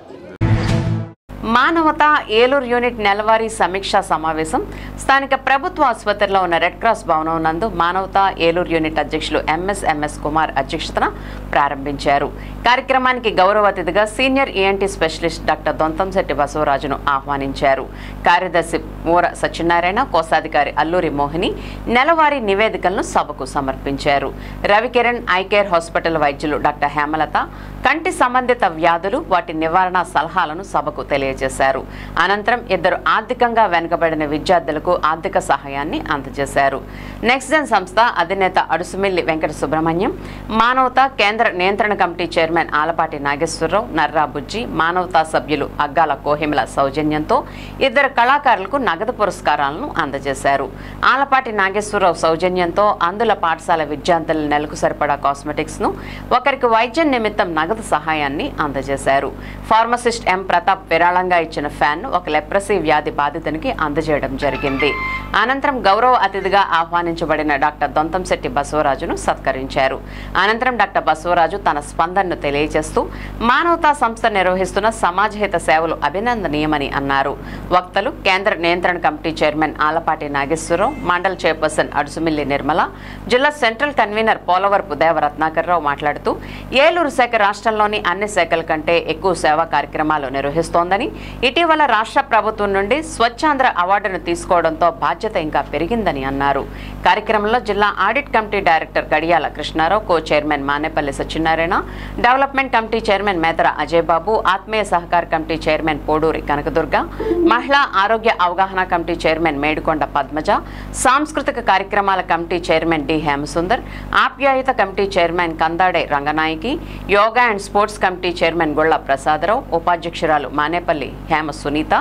మానవత ఏలూరు యూనిట్ నెలవారీ సమీక్షా సమావేశం స్థానిక ప్రభుత్వ ఆసుపత్రిలో ఉన్న రెడ్ క్రాస్ భవనం నందు మానవత ఏలూరు యూనిట్ అధ్యక్షులు ఎంఎస్ కుమార్ అధ్యక్షతన ప్రారంభించారు. కార్యక్రమానికి గౌరవ అతిథిగా senior ENT specialist doctor Donthamsetti బసవరాజును ఆహ్వానించారు. కార్యదర్శి మూర సత్యనారాయణ, కోశాధికారి అల్లూరి మోహిని నెలవారీ నివేదికలను సభకు సమర్పించారు. రవికిరణ్ ఐకేర్ హాస్పిటల్ వైద్యులు డాక్టర్ హేమలత కంటి సంబంధిత వ్యాధులు వాటి నివారణ సలహాలను సభకు తెలియజేశారు. అనంతరం 2 ఆర్థికంగా వెనుకబడిన విద్యార్థులకు ఆర్థిక సహాయాన్ని అందజేశారు. నెక్స్ట్జెన్ సంస్థ అధినేత అడుసుమిల్లి వెంకట సుబ్రహ్మణ్యం, మానవతా కేంద్ర నియంత్రణ కమిటీ చైర్మన్ ఆలపాటి నాగేశ్వరరావు, నర్రా బుజ్జి, మానవతా సభ్యులు అగ్గాల కోహిమల సౌజన్యంతో 2 కళాకారులకు నగదు పురస్కారాలను అందజేశారు. ఆలపాటి నాగేశ్వరరావు సౌజన్యంతో అందుల పాఠశాల విద్యార్థుల నెలకు సరిపడా కాస్మెటిక్స్ ను, ఒకరికి వైద్యం నిమిత్తం నగదు సహాయాన్ని అందజేశారు. ఫార్మసిస్ట్ ఎం ప్రతాప్ విరాళంగా ఇచ్చిన ఫ్యాన్ ఒక లెప్రసీ వ్యాధి బాధితునికి అందజేయడం జరిగింది. అనంతరం గౌరవ అతిథిగా ఆహ్వానించబడిన డాక్టర్ దొంతంశెట్టి బసవరాజును సత్కరించారు. అనంతరం డాక్టర్ బసవరాజు తన స్పందనను తెలియజేస్తూ మానవతా సంస్థ నిర్వహిస్తున్న సమాజహిత సేవలు అభినందనీయమని అన్నారు. వక్తలు కేంద్ర నియంత్రణ committee chairman Alapati Nageswara Rao, mandal chairperson Adusumilli Nirmala, జిల్లా సెంట్రల్ కన్వీనర్ పోలవరపు దేవరత్నాకర్రావు మాట్లాడుతూ ఏలూరు శాఖ రాష్ట్రంలోని అన్ని శాఖల కంటే ఎక్కువ సేవా కార్యక్రమాలు నిర్వహిస్తోందని, ఇటీవల రాష్ట్ర ప్రభుత్వం నుండి స్వచ్ఛాంధ్ర అవార్డును తీసుకోవడంతో బాధ్యత ఇంకా పెరిగిందని అన్నారు. కార్యక్రమంలో జిల్లా audit committee director Gadiyala Krishnarao, co chairman Manepalli Satyanarayana, development committee chairman Metara Ajay Babu, ఆత్మీయ సహకార కమిటీ చైర్మన్ పోడూరి కనకదుర్గ, మహిళా ఆరోగ్య అవగాహన కమిటీ చైర్మన్ మేడుకొండ పద్మజ, సాంస్కృతిక కార్యక్రమాల కమిటీ చైర్మన్ డి హేమసుందర్, ఆప్యాయత committee chairman Kandade Ranganayaki, yoga and sports committee chairman Gulla Prasadarao, ఉపాధ్యక్షురాలు మానేపల్లి హేమ సునీత,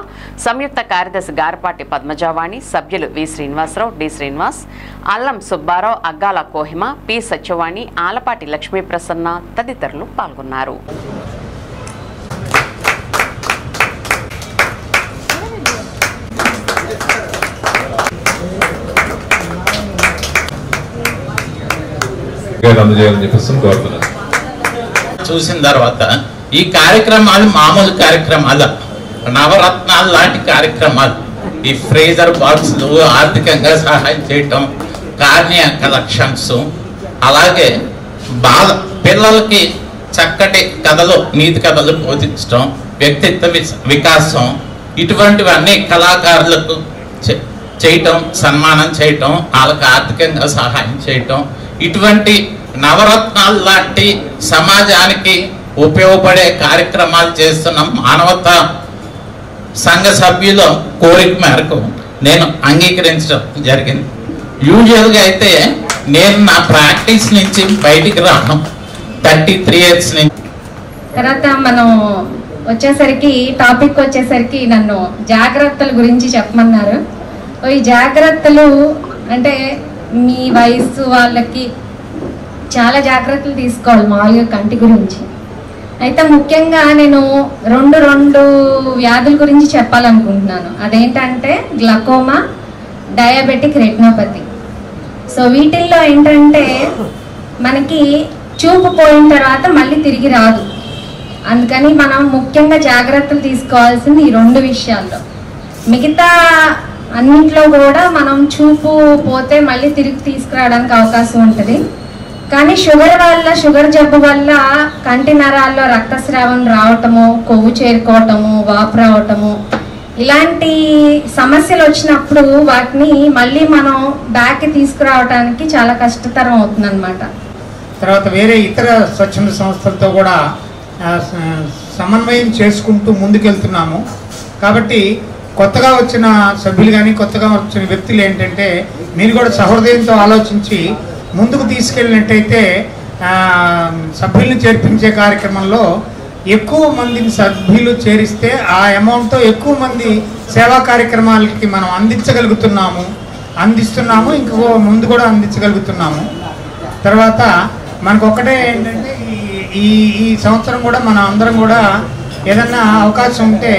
సంయుక్త కార్యదర్శి గారపాటి పద్మజావాణి, సభ్యులు V Srinivasarao, D Srinivas, Allam Subbarao, Aggala Kohima, P Satyavani, Alapati Lakshmi Prasanna తదితరులు పాల్గొన్నారు. చూసిన తర్వాత ఈ కార్యక్రమాలు మామూలు కార్యక్రమాలు, నవరత్నాలు లాంటి కార్యక్రమాలు, ఈ ఫ్రీజర్ బాక్సులు, ఆర్థికంగా సహాయం చేయటం, కార్నియా కలెక్షన్స్, అలాగే పిల్లలకి చక్కటి కథలు, నీతి కథలు బోధించడం, వ్యక్తిత్వ వికాసం, ఇటువంటివన్నీ కళాకారులకు చేయటం, సన్మానం చేయటం, వాళ్ళకి ఆర్థికంగా సహాయం చేయటం, ఇటువంటి నవరత్నాలు లాంటి సమాజానికి ఉపయోగపడే కార్యక్రమాలు చేస్తున్న మానవతా సంఘ సభ్యుల కోరిక మేరకు నేను అంగీకరించడం జరిగింది. యూజువల్గా అయితే నేను నా ప్రాక్టీస్ నుంచి బయటికి రాను 33 ఇయర్స్ నుంచి. తర్వాత మనం వచ్చేసరికి టాపిక్ వచ్చేసరికి నన్ను జాగ్రత్తల గురించి చెప్పమన్నారు. ఈ జాగ్రత్తలు అంటే మీ వయసు వాళ్ళకి చాలా జాగ్రత్తలు తీసుకోవాలి మామూలుగా కంటి గురించి. అయితే ముఖ్యంగా నేను రెండు వ్యాధుల గురించి చెప్పాలనుకుంటున్నాను. అదేంటంటే గ్లకోమా, డయాబెటిక్ రెటినోపతి. సో వీటిల్లో ఏంటంటే మనకి చూపు పోయిన తర్వాత మళ్ళీ తిరిగి రాదు. అందుకని మనం ముఖ్యంగా జాగ్రత్తలు తీసుకోవాల్సింది ఈ 2 విషయాల్లో. మిగతా అన్నింటిలో కూడా మనం చూపు పోతే మళ్ళీ తిరిగి తీసుకురావడానికి అవకాశం ఉంటుంది. కానీ షుగర్ జబ్బు వల్ల కంటి నరాల్లో రక్తస్రావం రావటము, కొవ్వు చేరుకోవటము, వాపు రావటము, ఇలాంటి సమస్యలు వచ్చినప్పుడు వాటిని మళ్ళీ మనం బ్యాక్ తీసుకురావడానికి చాలా కష్టతరం అవుతుందన్నమాట. తర్వాత వేరే ఇతర స్వచ్ఛంద సంస్థలతో కూడా సమన్వయం చేసుకుంటూ ముందుకెళ్తున్నాము. కాబట్టి కొత్తగా వచ్చిన సభ్యులు కానీ కొత్తగా వచ్చిన వ్యక్తులు ఏంటంటే మీరు కూడా సహృదయంతో ఆలోచించి ముందుకు తీసుకెళ్ళినట్టయితే సభ్యులను చేర్పించే కార్యక్రమంలో ఎక్కువ మందిని సభ్యులు చేరిస్తే ఆ అమౌంట్తో ఎక్కువ మంది సేవా కార్యక్రమాలకి మనం అందిస్తున్నాము ఇంకో ముందు కూడా అందించగలుగుతున్నాము. తర్వాత మనకు ఒకటే ఏంటంటే ఈ సంవత్సరం కూడా మనం అందరం కూడా ఏదన్నా అవకాశం ఉంటే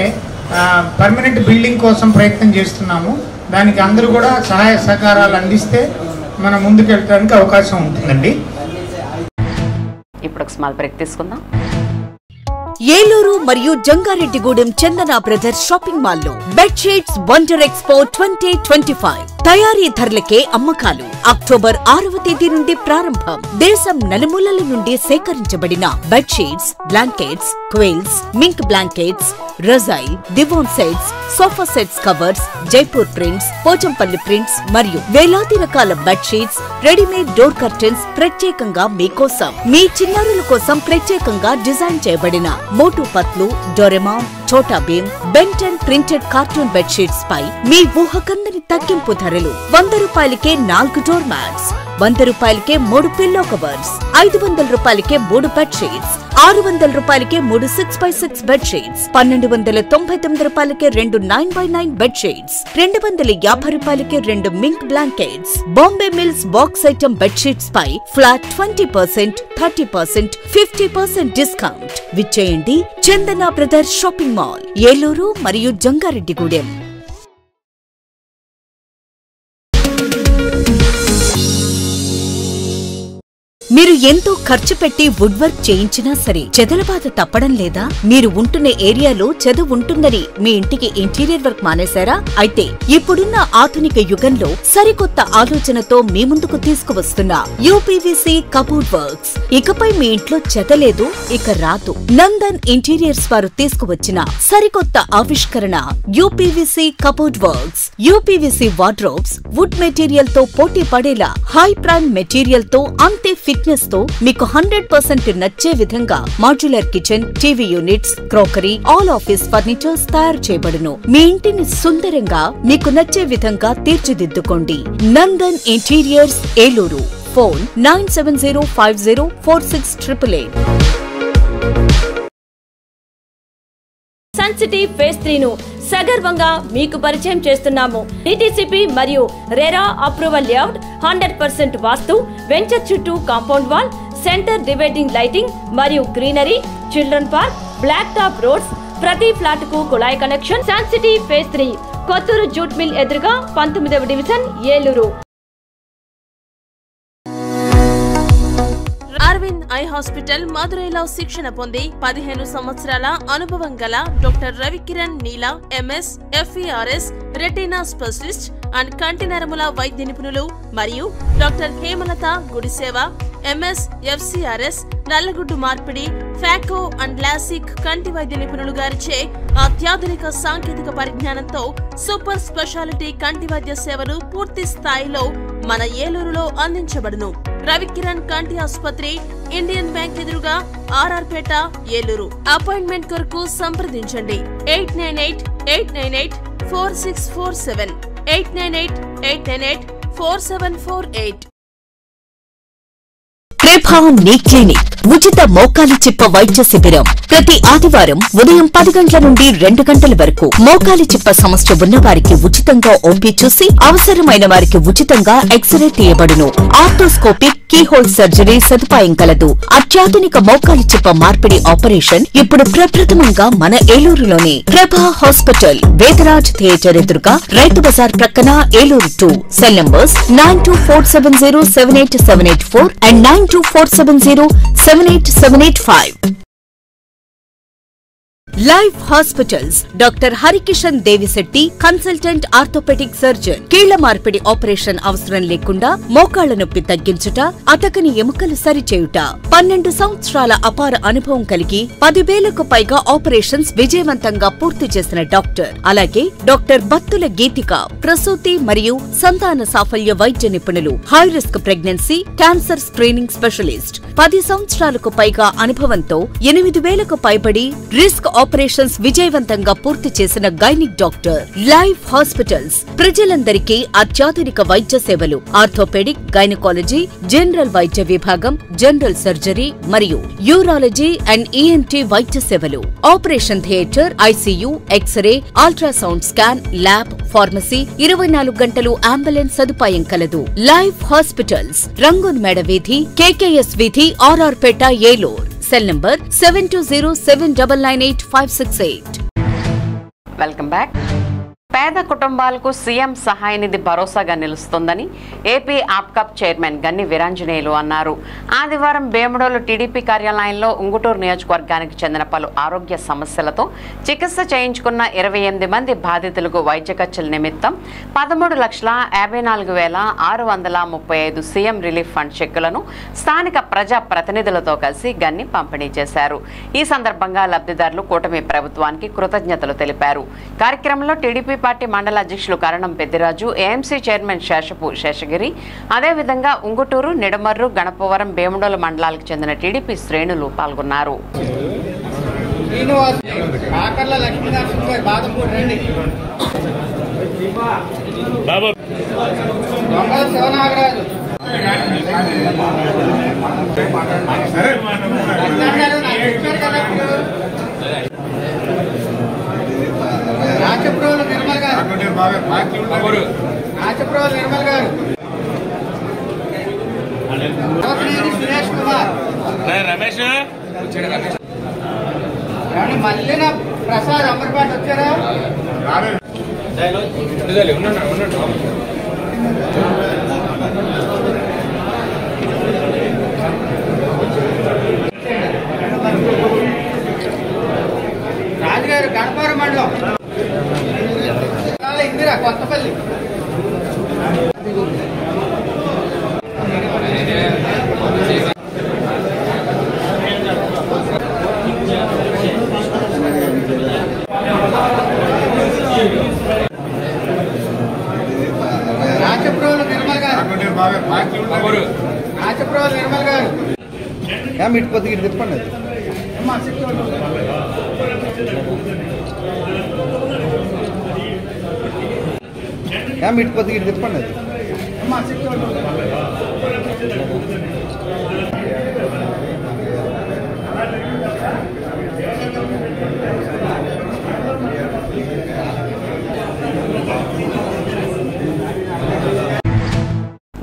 పర్మనెంట్ బిల్డింగ్ కోసం ప్రయత్నం చేస్తున్నాము. దానికి అందరూ కూడా సహాయ సహకారాలు అందిస్తే మనం ముందుకెళ్ళడానికి అవకాశం ఉంటుందండి. ఇప్పుడు ఒక స్మాల్ బ్రేక్ తీసుకుందాం. ఏలూరు మరియు జంగారెడ్డిగూడెం చందన బ్రదర్స్ షాపింగ్ మాల్లో బెడ్షీట్స్ వండర్ ఎక్స్పో 2025 తయారీ ధరలకే అమ్మకాలు. అక్టోబర్ 6వ తేదీ నుండి ప్రారంభం. దేశం నలుమూలల నుండి సేకరించబడిన bedsheets, blankets, quilts, mink blankets, రజైల్, divan sets, sofa sets covers, Jaipur prints, Pochampally prints మరియు వేలాది రకాల బెడ్షీట్స్, రెడీమేడ్ డోర్ కర్టెన్స్ ప్రత్యేకంగా మీకోసం. మీ చిన్నారుల కోసం ప్రత్యేకంగా డిజైన్ చేయబడిన మోటు Patlu, Doraemon, Chhota Bheem, Ben Ten printed cartoon bedsheets పై మీ ఊహకందని తగ్గింపు ధరలు. 100 రూపాయలకే 4 డోర్ మ్యాట్స్, 100 రూపాయలకే 3 పిల్లో కవర్స్, 500 రూపాయలకే 3 బెడ్షీట్స్, 600 రూపాయలకే 3 6x6 బెడ్షీట్స్, 1299 రూపాయలకే 2 9x9 బెడ్షీట్స్, 250 రూపాయలకే 2 mink blankets. Bombay mills box item bedsheets పై ఫ్లాట్ 20%, 30%, 50% డిస్కౌంట్. విచ్చేయండి Chandana brothers shopping mall, Eluru మరియు జంగారెడ్డిగూడెం. మీరు ఎంతో ఖర్చు పెట్టి వుడ్ వర్క్ చేయించినా సరే చెదలబాధ తప్పడం లేదా? మీరు ఉంటున్న ఏరియాలో చెద ఉంటుందని మీ ఇంటికి ఇంటీరియర్ వర్క్ మానేశారా? అయితే ఇప్పుడున్న ఆధునిక యుగంలో సరికొత్త ఆలోచనతో మీ ముందుకు తీసుకువస్తున్న యూపీవీసీ కబోర్డ్ వర్క్స్. ఇకపై మీ ఇంట్లో చెద లేదు, ఇక రాదు. నందన్ ఇంటీరియర్స్ వారు తీసుకువచ్చిన సరికొత్త ఆవిష్కరణ UPVC cupboard works. UPVC wardrobes wood material తో పోటీ పడేలా హై ప్రైమ్ మెటీరియల్ తో అంతే ఫిట్నెస్ తో మీకు 100% నచ్చే విధంగా modular kitchen, TV units, crockery, all office furnitures తయారు చేయబడును. మీ ఇంటిని సుందరంగా మీకు నచ్చే విధంగా తీర్చిదిద్దుకోండి. Nandan interiors, Eluru. Phone 9705046888. Sun city phase 3 ను సగర్వంగా మీకు పరిచయం చేస్తున్నాము. డిటిసిపి మరియు RERA approval layout, 100% vastu, venture చుట్టూ compound wall, centre dividing lighting మరియు greenery, children park, black top roads, ప్రతి ఫ్లాట్ కు కుళాయి connection. Sun city phase 3 Kotturu jute mill ఎదురుగా 19వ division, Eluru. Aravind eye hospital మదురైలో శిక్షణ పొంది 15 సంవత్సరాల అనుభవం గల doctor Ravikiran Neela MS, FERS, retina specialist and కంటి నరముల వైద్య నిపుణులు మరియు doctor Hemalatha Gudiseva MS, FCRS, నల్లగుడ్డు మార్పిడి, ఫాకో అండ్ లాసిక్ కంటి వైద్య నిపుణులు గారిచే అత్యాధునిక సాంకేతిక పరిజ్ఞానంతో సూపర్ స్పెషాలిటీ కంటి వైద్య సేవలు పూర్తి స్థాయిలో మన ఏలూరులో అందించబడును. రవికిరణ్ కంటి ఆసుపత్రి, ఇండియన్ బ్యాంక్ ఎదురుగా, RR పేట, ఏలూరు. అపాయింట్మెంట్ కొరకు సంప్రదించండి 898-898-4647, 898-898-4748. ప్రభా నీ క్లినిక్ ఉచిత మోకాలి చిప్ప వైద్య శిబిరం ప్రతి ఆదివారం ఉదయం 10 గంటల నుండి 2 గంటల వరకు. మోకాలి చిప్ప సమస్య ఉన్న వారికి ఉచితంగా ఓపీ చూసి అవసరమైన వారికి ఉచితంగా ఎక్స్రే తీయబడును. ఆర్థోస్కోపిక్ కీహోల్ సర్జరీ సదుపాయం కలదు. అత్యాధునిక మోకాలి చిప్ప మార్పిడి ఆపరేషన్ ఇప్పుడు ప్రప్రథమంగా మన ఏలూరులోనే. ప్రభా హాస్పిటల్, వేదరాజ్ థియేటర్ ఎదురుగా, రైతు బజార్ ప్రక్కన, Eluru 2. Cell numbers 9247078784 and 9247078785. Life hospitals doctor Harikishan Devishetti consultant orthopaedic surgeon. కీళ్ల మార్పిడి ఆపరేషన్ అవసరం లేకుండా మోకాళ్ల నొప్పి తగ్గించుట, అతకని ఎముకలు సరిచేయుట. 12 సంవత్సరాల అపార అనుభవం కలిగి 10,000కు పైగా ఆపరేషన్స్ విజయవంతంగా పూర్తి చేసిన డాక్టర్. అలాగే డాక్టర్ బత్తుల గీతిక ప్రసూతి మరియు సంతాన సాఫల్య వైద్య నిపుణులు. High risk pregnancy, cancer screening specialist. 10 సంవత్సరాలకు పైగా అనుభవంతో 8,000కు పైబడి రిస్క్ ఆపరేషన్స్ విజయవంతంగా పూర్తి చేసిన గైనిక్ డాక్టర్. లైఫ్ హాస్పిటల్స్ ప్రజలందరికీ అత్యాధునిక వైద్య సేవలు. ఆర్థోపెడిక్, గైనకాలజీ, జనరల్ వైద్య విభాగం, జనరల్ సర్జరీ మరియు యూరాలజీ అండ్ ఈఎన్టీ వైద్య సేవలు. Operation theatre, ICU, X ray, ultrasound scan, lab, pharmacy, 24 గంటలు అంబులెన్స్ సదుపాయం కలదు. లైఫ్ హాస్పిటల్స్, రంగూన్ మేడ వీధి, కేకేఎస్ వీధి, RR Peta, Eluru. Cell number 7207998568. Welcome back. పేద కుటుంబాలకు సీఎం సహాయ నిధి భరోసాగా నిలుస్తోందని ఏపీ ఆప్కాప్ చైర్మన్ గన్ని వీరాంజనేయులు అన్నారు. ఆదివారం వేముడోలు టీడీపీ కార్యాలయంలో ఉంగుటూరు నియోజకవర్గానికి చెందిన పలు ఆరోగ్య సమస్యలతో చికిత్స చేయించుకున్న 28 మంది బాధితులకు వైద్య ఖర్చుల నిమిత్తం 13,54,635 సీఎం రిలీఫ్ ఫండ్ చెక్కులను స్థానిక ప్రజా ప్రతినిధులతో కలిసి గన్ని పంపిణీ చేశారు. ఈ సందర్భంగా లబ్ధిదారులు కూటమి ప్రభుత్వానికి కృతజ్ఞతలు తెలిపారు. కార్యక్రమంలో టీడీపీ పార్టీ మండల అధ్యక్షులు కరణం పెద్దిరాజు, ఏఎంసీ చైర్మన్ శేషపు శేషగిరి, అదేవిధంగా ఉంగుటూరు, నిడమర్రు, గణపవరం, వేముడోలు మండలాలకు చెందిన టీడీపీ శ్రేణులు పాల్గొన్నారు. నాచప్రోలు నిర్మల్ గారు, సురేష్ కుమార్, రమేష్, మల్లిన ప్రసాద్, అమర్పాట్ వచ్చారా? రాజుగారు, గణపవరం మండలం, ఇందిరా, కొత్తపల్లి. నాచప్రోలు నిర్మల్ గారు, మిట్టిపోతే ఇటు తిప్పండి. మిట్టిపోతే ఇటు తిప్పండి.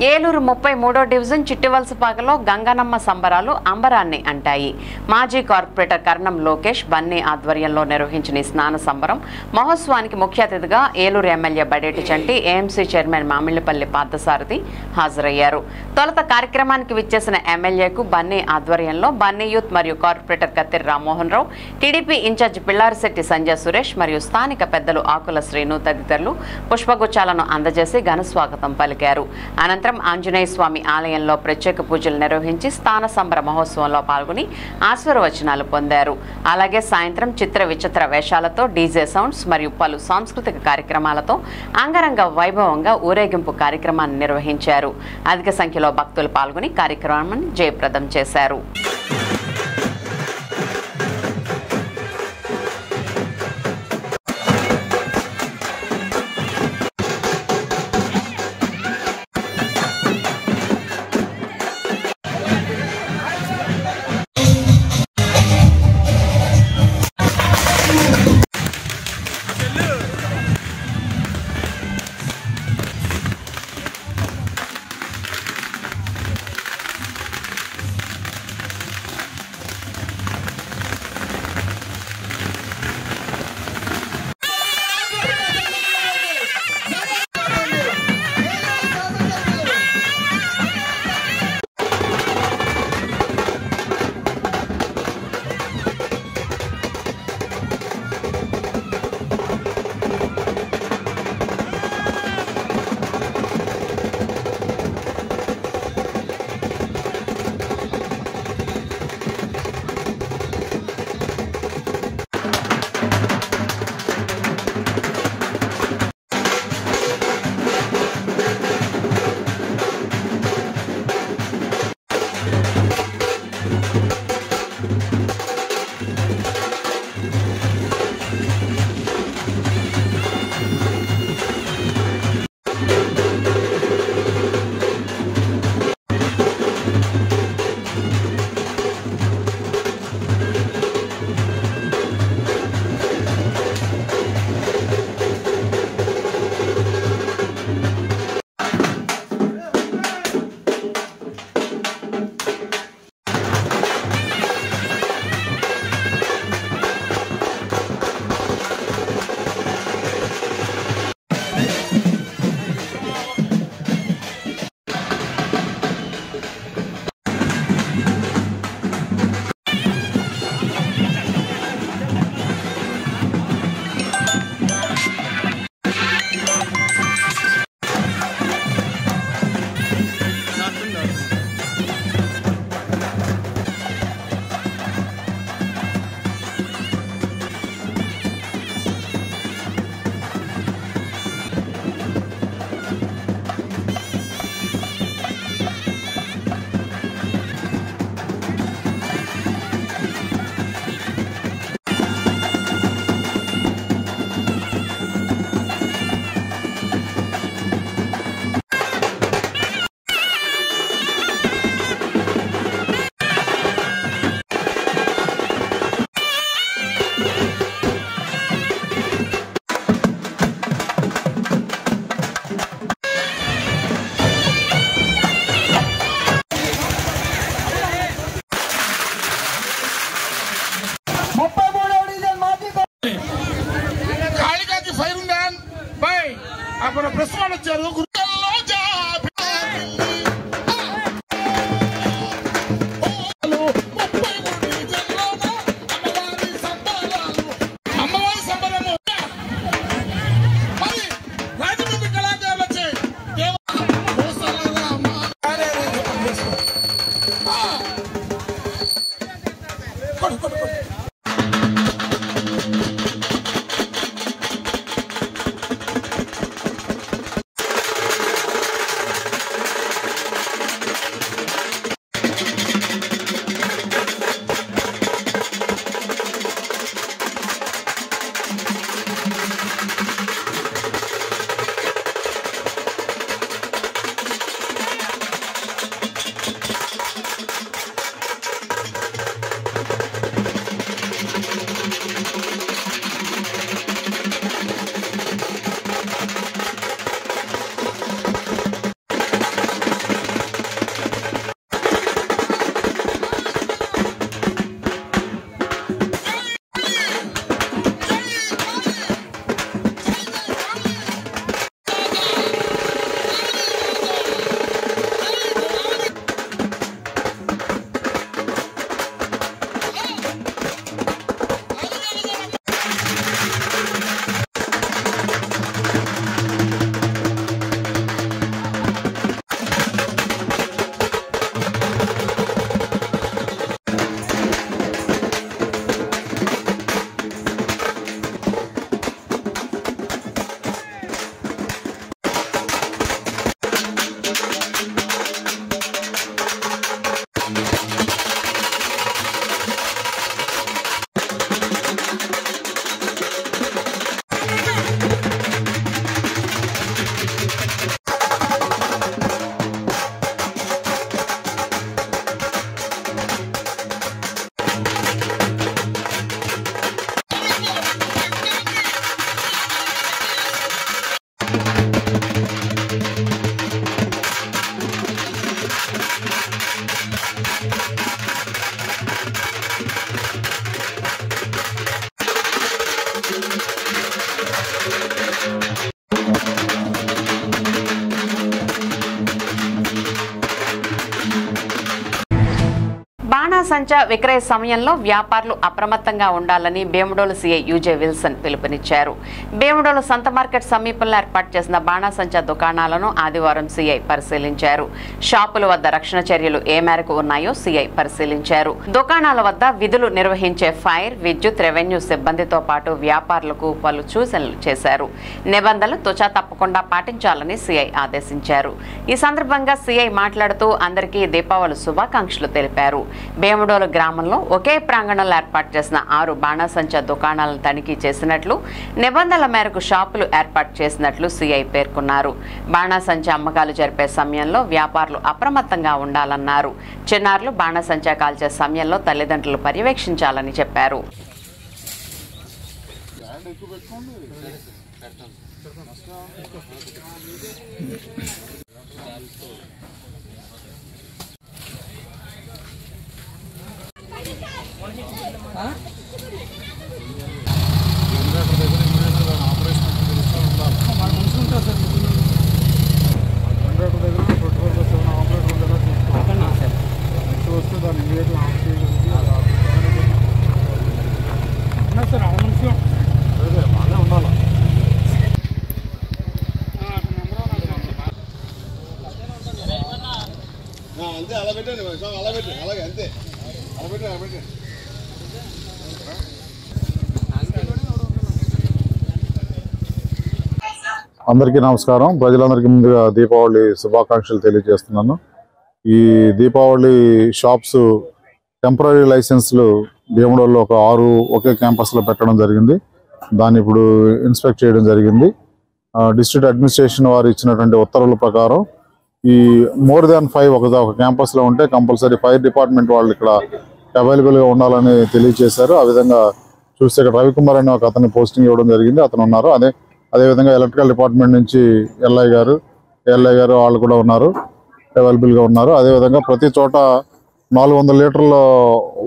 ఏలూరు 33వ డివిజన్ చిట్టివలసపాకలో గంగనమ్మ సంబరాలు అంబరాన్ని అంటాయి. మాజీ కార్పొరేటర్ కర్ణం లోకేష్ బన్నీ ఆధ్వర్యంలో నిర్వహించిన స్నాన సంబరం మహోత్సవానికి ముఖ్య అతిథిగా ఏలూరు ఎమ్మెల్యే బడేటి చంటి, ఏఎంసీ చైర్మన్ మామిళ్లపల్లి పార్థసారథి హాజరయ్యారు. తొలుత కార్యక్రమానికి విచ్చేసిన ఎమ్మెల్యేకు బన్నీ ఆధ్వర్యంలో బన్నీ యూత్ మరియు corporator కత్తిరి Rammohan Rao, TDP incharge Pillarisetti Sanjay Suresh మరియు స్థానిక పెద్దలు ఆకుల శ్రీను తదితరులు పుష్పగుచ్చాలను అందజేసి ఘనస్వాగతం పలికారు. అనంతరం ఆంజనేయ స్వామి ఆలయంలో ప్రత్యేక పూజలు నిర్వహించి స్థాన సంబర మహోత్సవంలో పాల్గొని ఆశీర్వచనాలు పొందారు. అలాగే సాయంత్రం చిత్ర విచిత్ర వేషాలతో, డీజే సౌండ్స్ మరియు పలు సాంస్కృతిక కార్యక్రమాలతో అంగరంగ వైభవంగా ఊరేగింపు కార్యక్రమాన్ని నిర్వహించారు. అధిక సంఖ్యలో భక్తులు పాల్గొని కార్యక్రమాన్ని జయప్రదం చేశారు. అప్పుడు ప్రశ్నలు వచ్చారు గుర్తల్లో అమ్మవారి సంబరము మరి రాజమండ్రి కళాకారులు వచ్చే బాణాసంచా విక్రయ సమయంలో వ్యాపారులు అప్రమత్తంగా ఉండాలని భీమడోలు సీఐ యూజే విల్సన్ పిలుపునిచ్చారు. భీమడోలు సంత మార్కెట్ సమీపంలో ఏర్పాటు చేసిన బాణాసంచా దుకాణాలను ఆదివారం సీఐ పరిశీలించారు. షాపుల వద్ద రక్షణ చర్యలు ఏ మేరకు ఉన్నాయో సీఐ పరిశీలించారు. దుకాణాల వద్ద విధులు నిర్వహించే ఫైర్, విద్యుత్, రెవెన్యూ సిబ్బందితో పాటు వ్యాపారులకు పలు సూచనలు చేశారు. నిబంధనలు తుచా తప్పకుండా పాటించాలని సీఐ ఆదేశించారు. ఈ సందర్భంగా సీఐ మాట్లాడుతూ అందరికీ దీపావళి శుభాకాంక్షలు తెలిపారు. భీమడోలు గ్రామంలో ఒకే ప్రాంగణంలో ఏర్పాటు చేసిన 6 బాణాసంచా దుకాణాలను తనిఖీ చేసినట్లు, నిబంధనల మేరకు షాపులు ఏర్పాటు చేసినట్లు సీఐ పేర్కొన్నారు. బాణాసంచా అమ్మకాలు జరిపే సమయంలో వ్యాపారులు అప్రమత్తంగా ఉండాలన్నారు. చిన్నారులు బాణాసంచా కాల్చే సమయంలో తల్లిదండ్రులు పర్యవేక్షించాలని చెప్పారు. అంతే అలా పెట్టండి అలా పెట్టండి అలాగే అంతే అలా పెట్టండి అలా పెట్టండి. అందరికీ నమస్కారం. ప్రజలందరికీ ముందుగా దీపావళి శుభాకాంక్షలు తెలియజేస్తున్నాను. ఈ దీపావళి షాప్స్ టెంపరీ లైసెన్స్లు భీమడోల్లో ఒక 6 ఒకే క్యాంపస్లో పెట్టడం జరిగింది. దాన్ని ఇప్పుడు ఇన్స్పెక్ట్ చేయడం జరిగింది. డిస్ట్రిక్ట్ అడ్మినిస్ట్రేషన్ వారు ఇచ్చినటువంటి ఉత్తర్వుల ప్రకారం ఈ మోర్ దాన్ 5 ఒక క్యాంపస్లో ఉంటే కంపల్సరీ ఫైర్ డిపార్ట్మెంట్ వాళ్ళు ఇక్కడ అవైలబుల్గా ఉండాలని తెలియజేశారు. ఆ విధంగా చూస్తే ఇక్కడ రవికుమార్ అనే ఒక అతన్ని పోస్టింగ్ ఇవ్వడం జరిగింది. అతను ఉన్నారు. అదేవిధంగా ఎలక్ట్రికల్ డిపార్ట్మెంట్ నుంచి ఎల్ఐ గారు వాళ్ళు కూడా ఉన్నారు, అవైలబుల్గా ఉన్నారు. అదేవిధంగా ప్రతి చోట 400 లీటర్ల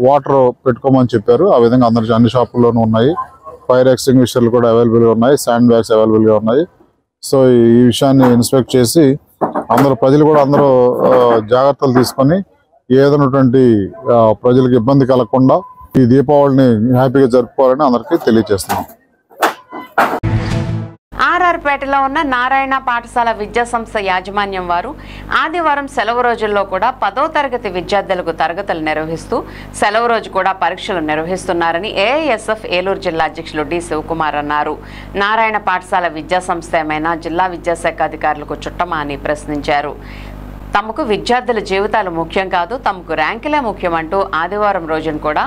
వాటర్ పెట్టుకోమని చెప్పారు. ఆ విధంగా అన్ని షాపుల్లోనూ ఉన్నాయి. ఫైర్ ఎక్స్టింగ్విషర్లు కూడా అవైలబుల్గా ఉన్నాయి. శాండ్ బ్యాగ్స్ అవైలబుల్గా ఉన్నాయి. సో ఈ విషయాన్ని ఇన్స్పెక్ట్ చేసి అందరూ ప్రజలు కూడా అందరూ జాగ్రత్తలు తీసుకొని ఏదైనటువంటి ప్రజలకు ఇబ్బంది కలగకుండా ఈ దీపావళిని హ్యాపీగా జరుపుకోవాలని అందరికీ తెలియజేస్తున్నాం. ఆర్ఆర్పేటలో ఉన్న నారాయణ పాఠశాల విద్యా సంస్థ యాజమాన్యం వారు ఆదివారం సెలవు రోజుల్లో కూడా 10వ తరగతి విద్యార్థులకు తరగతులు నిర్వహిస్తూ సెలవు రోజు కూడా పరీక్షలు నిర్వహిస్తున్నారని ఏఐఎస్ఎఫ్ ఏలూరు జిల్లా అధ్యక్షులు డి శివకుమార్ అన్నారు. నారాయణ పాఠశాల విద్యా సంస్థ ఏమైనా జిల్లా విద్యాశాఖ అధికారులకు చుట్టమా అని ప్రశ్నించారు. తమకు విద్యార్థుల జీవితాలు ముఖ్యం కాదు, తమకు ర్యాంకులే ముఖ్యమంటూ ఆదివారం రోజున కూడా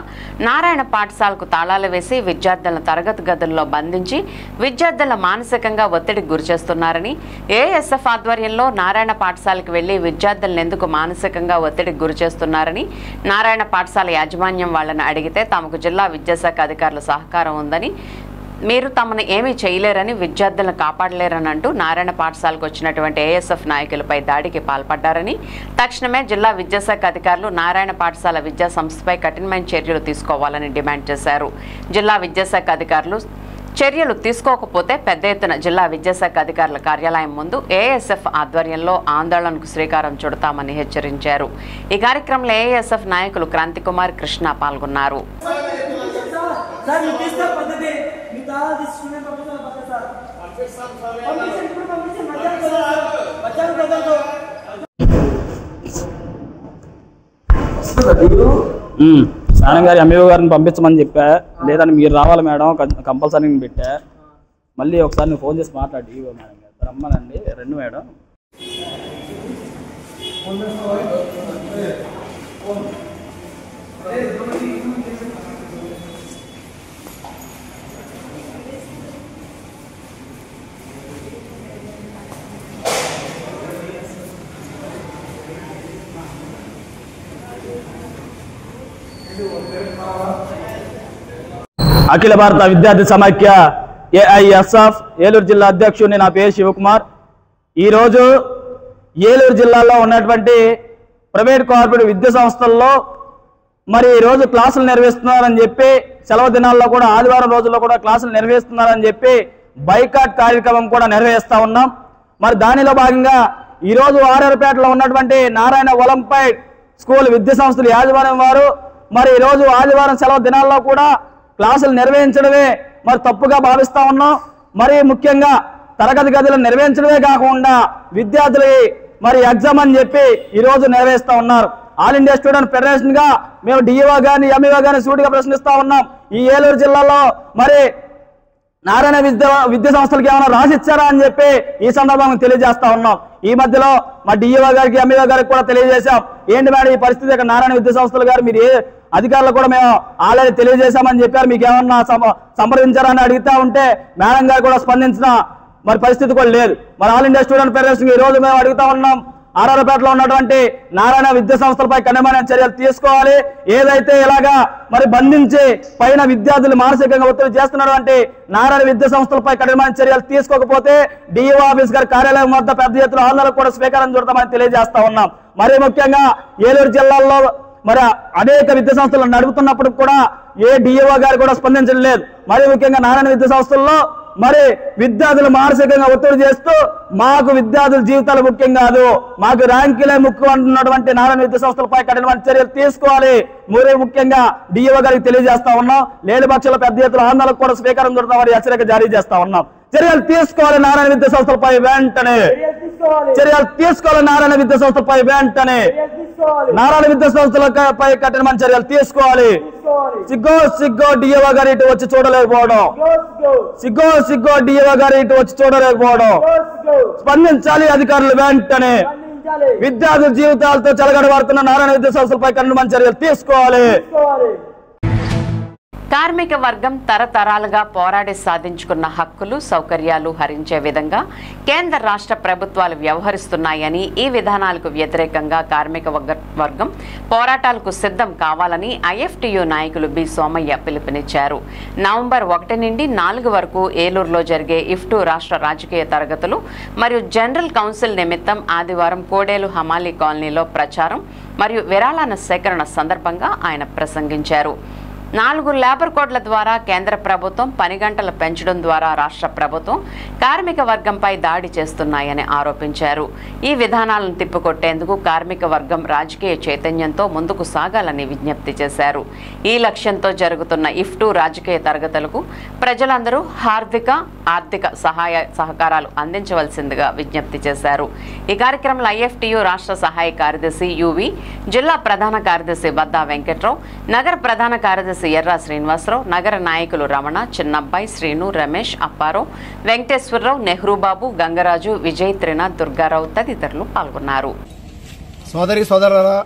నారాయణ పాఠశాలకు తాళాలు వేసి విద్యార్థులను తరగతి గదుల్లో బంధించి విద్యార్థుల మానసికంగా ఒత్తిడికి గురిచేస్తున్నారని, ఏఎస్ఎఫ్ ఆధ్వర్యంలో నారాయణ పాఠశాలకు వెళ్లి విద్యార్థులను ఎందుకు మానసికంగా ఒత్తిడికి గురిచేస్తున్నారని నారాయణ పాఠశాల యాజమాన్యం వాళ్ళని అడిగితే తమకు జిల్లా విద్యాశాఖ అధికారుల సహకారం ఉందని, మీరు తమను ఏమీ చేయలేరని, విద్యార్థులను కాపాడలేరని అంటూ నారాయణ పాఠశాలకు వచ్చినటువంటి ఏఎస్ఎఫ్ నాయకులపై దాడికి పాల్పడ్డారని, తక్షణమే జిల్లా విద్యాశాఖ అధికారులు నారాయణ పాఠశాల విద్యా సంస్థపై కఠినమైన చర్యలు తీసుకోవాలని డిమాండ్ చేశారు. జిల్లా విద్యాశాఖ అధికారులు చర్యలు తీసుకోకపోతే పెద్ద ఎత్తున జిల్లా విద్యాశాఖ అధికారుల కార్యాలయం ముందు ఏఎస్ఎఫ్ ఆధ్వర్యంలో ఆందోళనకు శ్రీకారం చుడతామని హెచ్చరించారు. ఈ కార్యక్రమంలో ఏఎస్ఎఫ్ నాయకులు క్రాంతికుమార్, కృష్ణ పాల్గొన్నారు. స్నానం గారి ఎంఈఓ గారిని పంపించమని చెప్పా, లేదని మీరు రావాలి మేడం కంపల్సరీ పెట్టా. మళ్ళీ ఒకసారి నువ్వు ఫోన్ చేసి మాట్లాడి ఈఓ మేడం గారు రమ్మనండి. రెండు మేడం అఖిల భారత విద్యార్థి సమాఖ్య ఏఐఎస్ఎఫ్ ఏలూరు జిల్లా అధ్యక్షుడిని. నా పేరు శివకుమార్. ఈరోజు ఏలూరు జిల్లాలో ఉన్నటువంటి ప్రైవేట్ కార్పొరేట్ విద్యా సంస్థల్లో మరి ఈరోజు క్లాసులు నిర్వహిస్తున్నారని చెప్పి, సెలవు దినాల్లో కూడా ఆదివారం రోజుల్లో కూడా క్లాసులు నిర్వహిస్తున్నారని చెప్పి బైకాట్ కార్యక్రమం కూడా నిర్వహిస్తూ ఉన్నాం. మరి దానిలో భాగంగా ఈరోజు ఆర్ఆర్పేటలో ఉన్నటువంటి నారాయణ ఒలింపిక్ స్కూల్ విద్యా సంస్థల యాజమాన్యం వారు మరి ఈరోజు ఆదివారం సెలవు దినాల్లో కూడా క్లాసులు నిర్వహించడమే మరి తప్పుగా భావిస్తా ఉన్నాం. మరి ముఖ్యంగా తరగతి గదులు నిర్వహించడమే కాకుండా విద్యార్థులకి మరి ఎగ్జామ్ అని చెప్పి ఈరోజు నిర్వహిస్తూ ఉన్నారు. ఆల్ ఇండియా స్టూడెంట్ ఫెడరేషన్ గా మేము డిఈఓ గాని ఎంఈఓ గాని సూటిగా ప్రశ్నిస్తా ఉన్నాం. ఈ ఏలూరు జిల్లాలో మరి నారాయణ విద్యా సంస్థలకి ఏమైనా రాసిచ్చారా అని చెప్పి ఈ సందర్భంగా తెలియజేస్తా ఉన్నాం. ఈ మధ్యలో మా డిఈఓ గారికి ఎంఈఓ గారికి కూడా తెలియజేశాం. ఏంటి మేడం ఈ పరిస్థితి, ఇక్కడ నారాయణ విద్యా సంస్థలు గారు మీరు ఏ అధికారులు కూడా మేము ఆల్రెడీ తెలియజేశామని చెప్పారు, మీకు ఏమన్నా సంప్రదించారని అడుగుతా ఉంటే మేడం గారు కూడా స్పందించిన మరి పరిస్థితి కూడా లేదు. మరి ఆల్ ఇండియా స్టూడెంట్ ఫెడరేషన్ ఈ రోజు మేము అడుగుతా ఉన్నాం, ఆర్ఆర్పేటలో ఉన్నటువంటి నారాయణ విద్యా సంస్థలపై కఠినమైన చర్యలు తీసుకోవాలి. ఏదైతే ఇలాగా మరి బంధించి పైన విద్యార్థులు మానసికంగా ఒత్తిడి చేస్తున్నారు అంటే నారాయణ విద్యా సంస్థలపై కఠినమైన చర్యలు తీసుకోకపోతే డిఈఓ ఆఫీస్ గారి కార్యాలయం వద్ద పెద్ద ఎత్తున ఆందోళనకు కూడా స్వీకారం చుడతామని తెలియజేస్తా ఉన్నాం. మరి ముఖ్యంగా ఏలూరు జిల్లాలో మరి అనేక విద్యా సంస్థలు నడుపుతున్నప్పుడు కూడా ఏ డిఈఓ గారు కూడా స్పందించడం లేదు. మరి ముఖ్యంగా నారాయణ విద్యా సంస్థల్లో మరి విద్యార్థులు మానసికంగా ఒత్తిడి చేస్తూ మాకు విద్యార్థుల జీవితాలు ముఖ్యం కాదు, మాకు ర్యాంకులే ముఖ్యం అంటున్నటువంటి నారాయణ విద్యా సంస్థలపై కఠినమైన చర్యలు తీసుకోవాలి. మరి ముఖ్యంగా డిఈఓ గారికి తెలియజేస్తా ఉన్నాం. లేని పక్షాల పెద్ద ఎత్తున ఆందోళనకు కూడా స్వీకారం దొరుకుతామని హెచ్చరిక జారీ చేస్తా ఉన్నాం. చర్యలు తీసుకోవాలి నారాయణ విద్యా సంస్థలపై వెంటనే, చర్యలు తీసుకోవాలి నారాయణ విద్యా సంస్థలపై వెంటనే, నారాయణ విద్యా సంస్థలపై కఠినమైన చర్యలు తీసుకోవాలి. సిగ్గో సిగ్గో డిఈఓ గారు ఇటు వచ్చి చూడలేకపోవడం, సిగ్గో సిగ్గో డిఈఓ గారు ఇటు వచ్చి చూడలేకపోవడం, స్పందించాలి అధికారులు వెంటనే. విద్యార్థుల జీవితాలతో చెలగడబడుతున్న నారాయణ విద్యా సంస్థలపై కఠినమైన చర్యలు తీసుకోవాలి. కార్మిక వర్గం తరతరాలుగా పోరాడి సాధించుకున్న హక్కులు, సౌకర్యాలు హరించే విధంగా కేంద్ర రాష్ట్ర ప్రభుత్వాలు వ్యవహరిస్తున్నాయని, ఈ విధానాలకు వ్యతిరేకంగా కార్మిక వర్గం పోరాటాలకు సిద్ధం కావాలని ఐఎఫ్టియు నాయకులు బి సోమయ్య పిలుపునిచ్చారు. నవంబర్ 1 నుండి 4 వరకు ఏలూరులో జరిగే ఇఫ్టు రాష్ట్ర రాజకీయ తరగతులు మరియు జనరల్ కౌన్సిల్ నిమిత్తం ఆదివారం కోడేలు హమాలీ కాలనీలో ప్రచారం మరియు విరాళాల సేకరణ సందర్భంగా ఆయన ప్రసంగించారు. 4 లేబర్ కోడ్ల ద్వారా కేంద్ర ప్రభుత్వం పని గంటలు పెంచడం ద్వారా రాష్ట్ర ప్రభుత్వం కార్మిక వర్గంపై దాడి చేస్తున్నాయని ఆరోపించారు. ఈ విధానాలను తిప్పికొట్టేందుకు కార్మిక వర్గం రాజకీయ చైతన్యంతో ముందుకు సాగాలని విజ్ఞప్తి చేశారు. ఈ లక్ష్యంతో జరుగుతున్న ఇఫ్టు రాజకీయ తరగతులకు ప్రజలందరూ ఆర్థిక సహకారాలు అందించవలసిందిగా విజ్ఞప్తి చేశారు. ఈ కార్యక్రమంలో ఐఎఫ్టియు రాష్ట్ర సహాయ కార్యదర్శి యువి, జిల్లా ప్రధాన కార్యదర్శి బద్దా వెంకట్రావు, నగర ప్రధాన కార్యదర్శి ఎర్రా శ్రీనివాసరావు, నగర నాయకులు రమణ, చిన్నబ్బాయి, శ్రీను, రమేష్, అప్పారావు, వెంకటేశ్వరరావు, నెహ్రూబాబు, గంగరాజు, విజయ్, త్రినాథ్, దుర్గారావు తదితరులు పాల్గొన్నారు. సోదరులారా,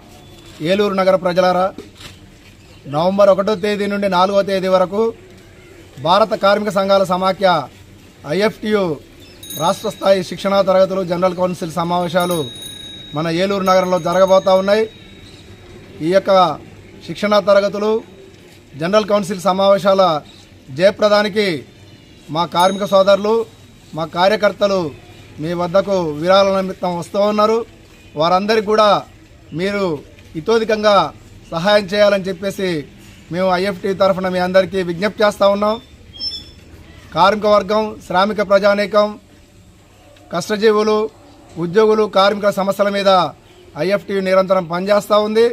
ఏలూరు నగర ప్రజలారా, నవంబర్ 1వ తేదీ నుండి 4వ తేదీ వరకు భారత కార్మిక సంఘాల సమాఖ్య ఐఎఫ్టియు రాష్ట్ర స్థాయి శిక్షణా తరగతులు జనరల్ కౌన్సిల్ సమావేశాలు మన ఏలూరు నగరంలో జరగబోతూ ఉన్నాయి. ఈ యొక్క శిక్షణా తరగతులు జనరల్ కౌన్సిల్ సమావేశాల జయప్రదానికి మా కార్మిక సోదరులు, మా కార్యకర్తలు మీ వద్దకు విరాళ నిమిత్తం వస్తూ ఉన్నారు. వారందరికీ కూడా మీరు ఇతోధికంగా సహాయం చేయాలని చెప్పేసి మేము ఐఎఫ్టి తరఫున మీ అందరికీ విజ్ఞప్తి చేస్తూ ఉన్నాం. కార్మిక వర్గం, శ్రామిక ప్రజానీకం, కష్టజీవులు, ఉద్యోగులు, కార్మికుల సమస్యల మీద ఐఎఫ్టియు నిరంతరం పనిచేస్తూ ఉంది.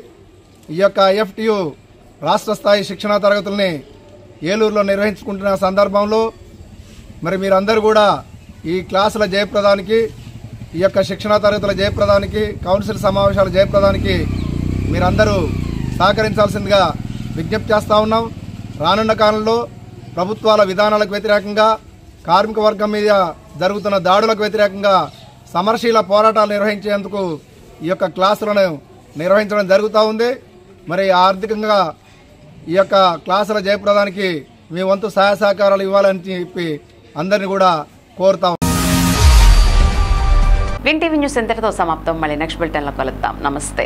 ఈ యొక్క ఐఎఫ్టియు రాష్ట్ర స్థాయి శిక్షణా తరగతుల్ని ఏలూరులో నిర్వహించుకుంటున్న సందర్భంలో మరి మీరందరూ కూడా ఈ క్లాసుల జయప్రదానికి, ఈ యొక్క శిక్షణా తరగతుల జయప్రదానికి, కౌన్సిల్ సమావేశాల జయప్రదానికి మీరందరూ సహకరించాల్సిందిగా విజ్ఞప్తి చేస్తూ ఉన్నాం. రానున్న కాలంలో ప్రభుత్వాల విధానాలకు వ్యతిరేకంగా, కార్మిక వర్గం మీద జరుగుతున్న దాడులకు వ్యతిరేకంగా సమరశీల పోరాటాలు నిర్వహించేందుకు ఈ యొక్క క్లాసులను నిర్వహించడం జరుగుతూ ఉంది. మరి ఆర్థికంగా ఈ యొక్క క్లాసుల జయప్రదానికి మీ వంతు సహాయ సహకారాలు ఇవ్వాలని చెప్పి అందరినీ కూడా కోరుతాం. విన్ టీవీ న్యూస్ ఇంతటితో సమాప్తం. మళ్ళీ నెక్స్ట్ బులెటిన్లో కలుద్దాం. నమస్తే.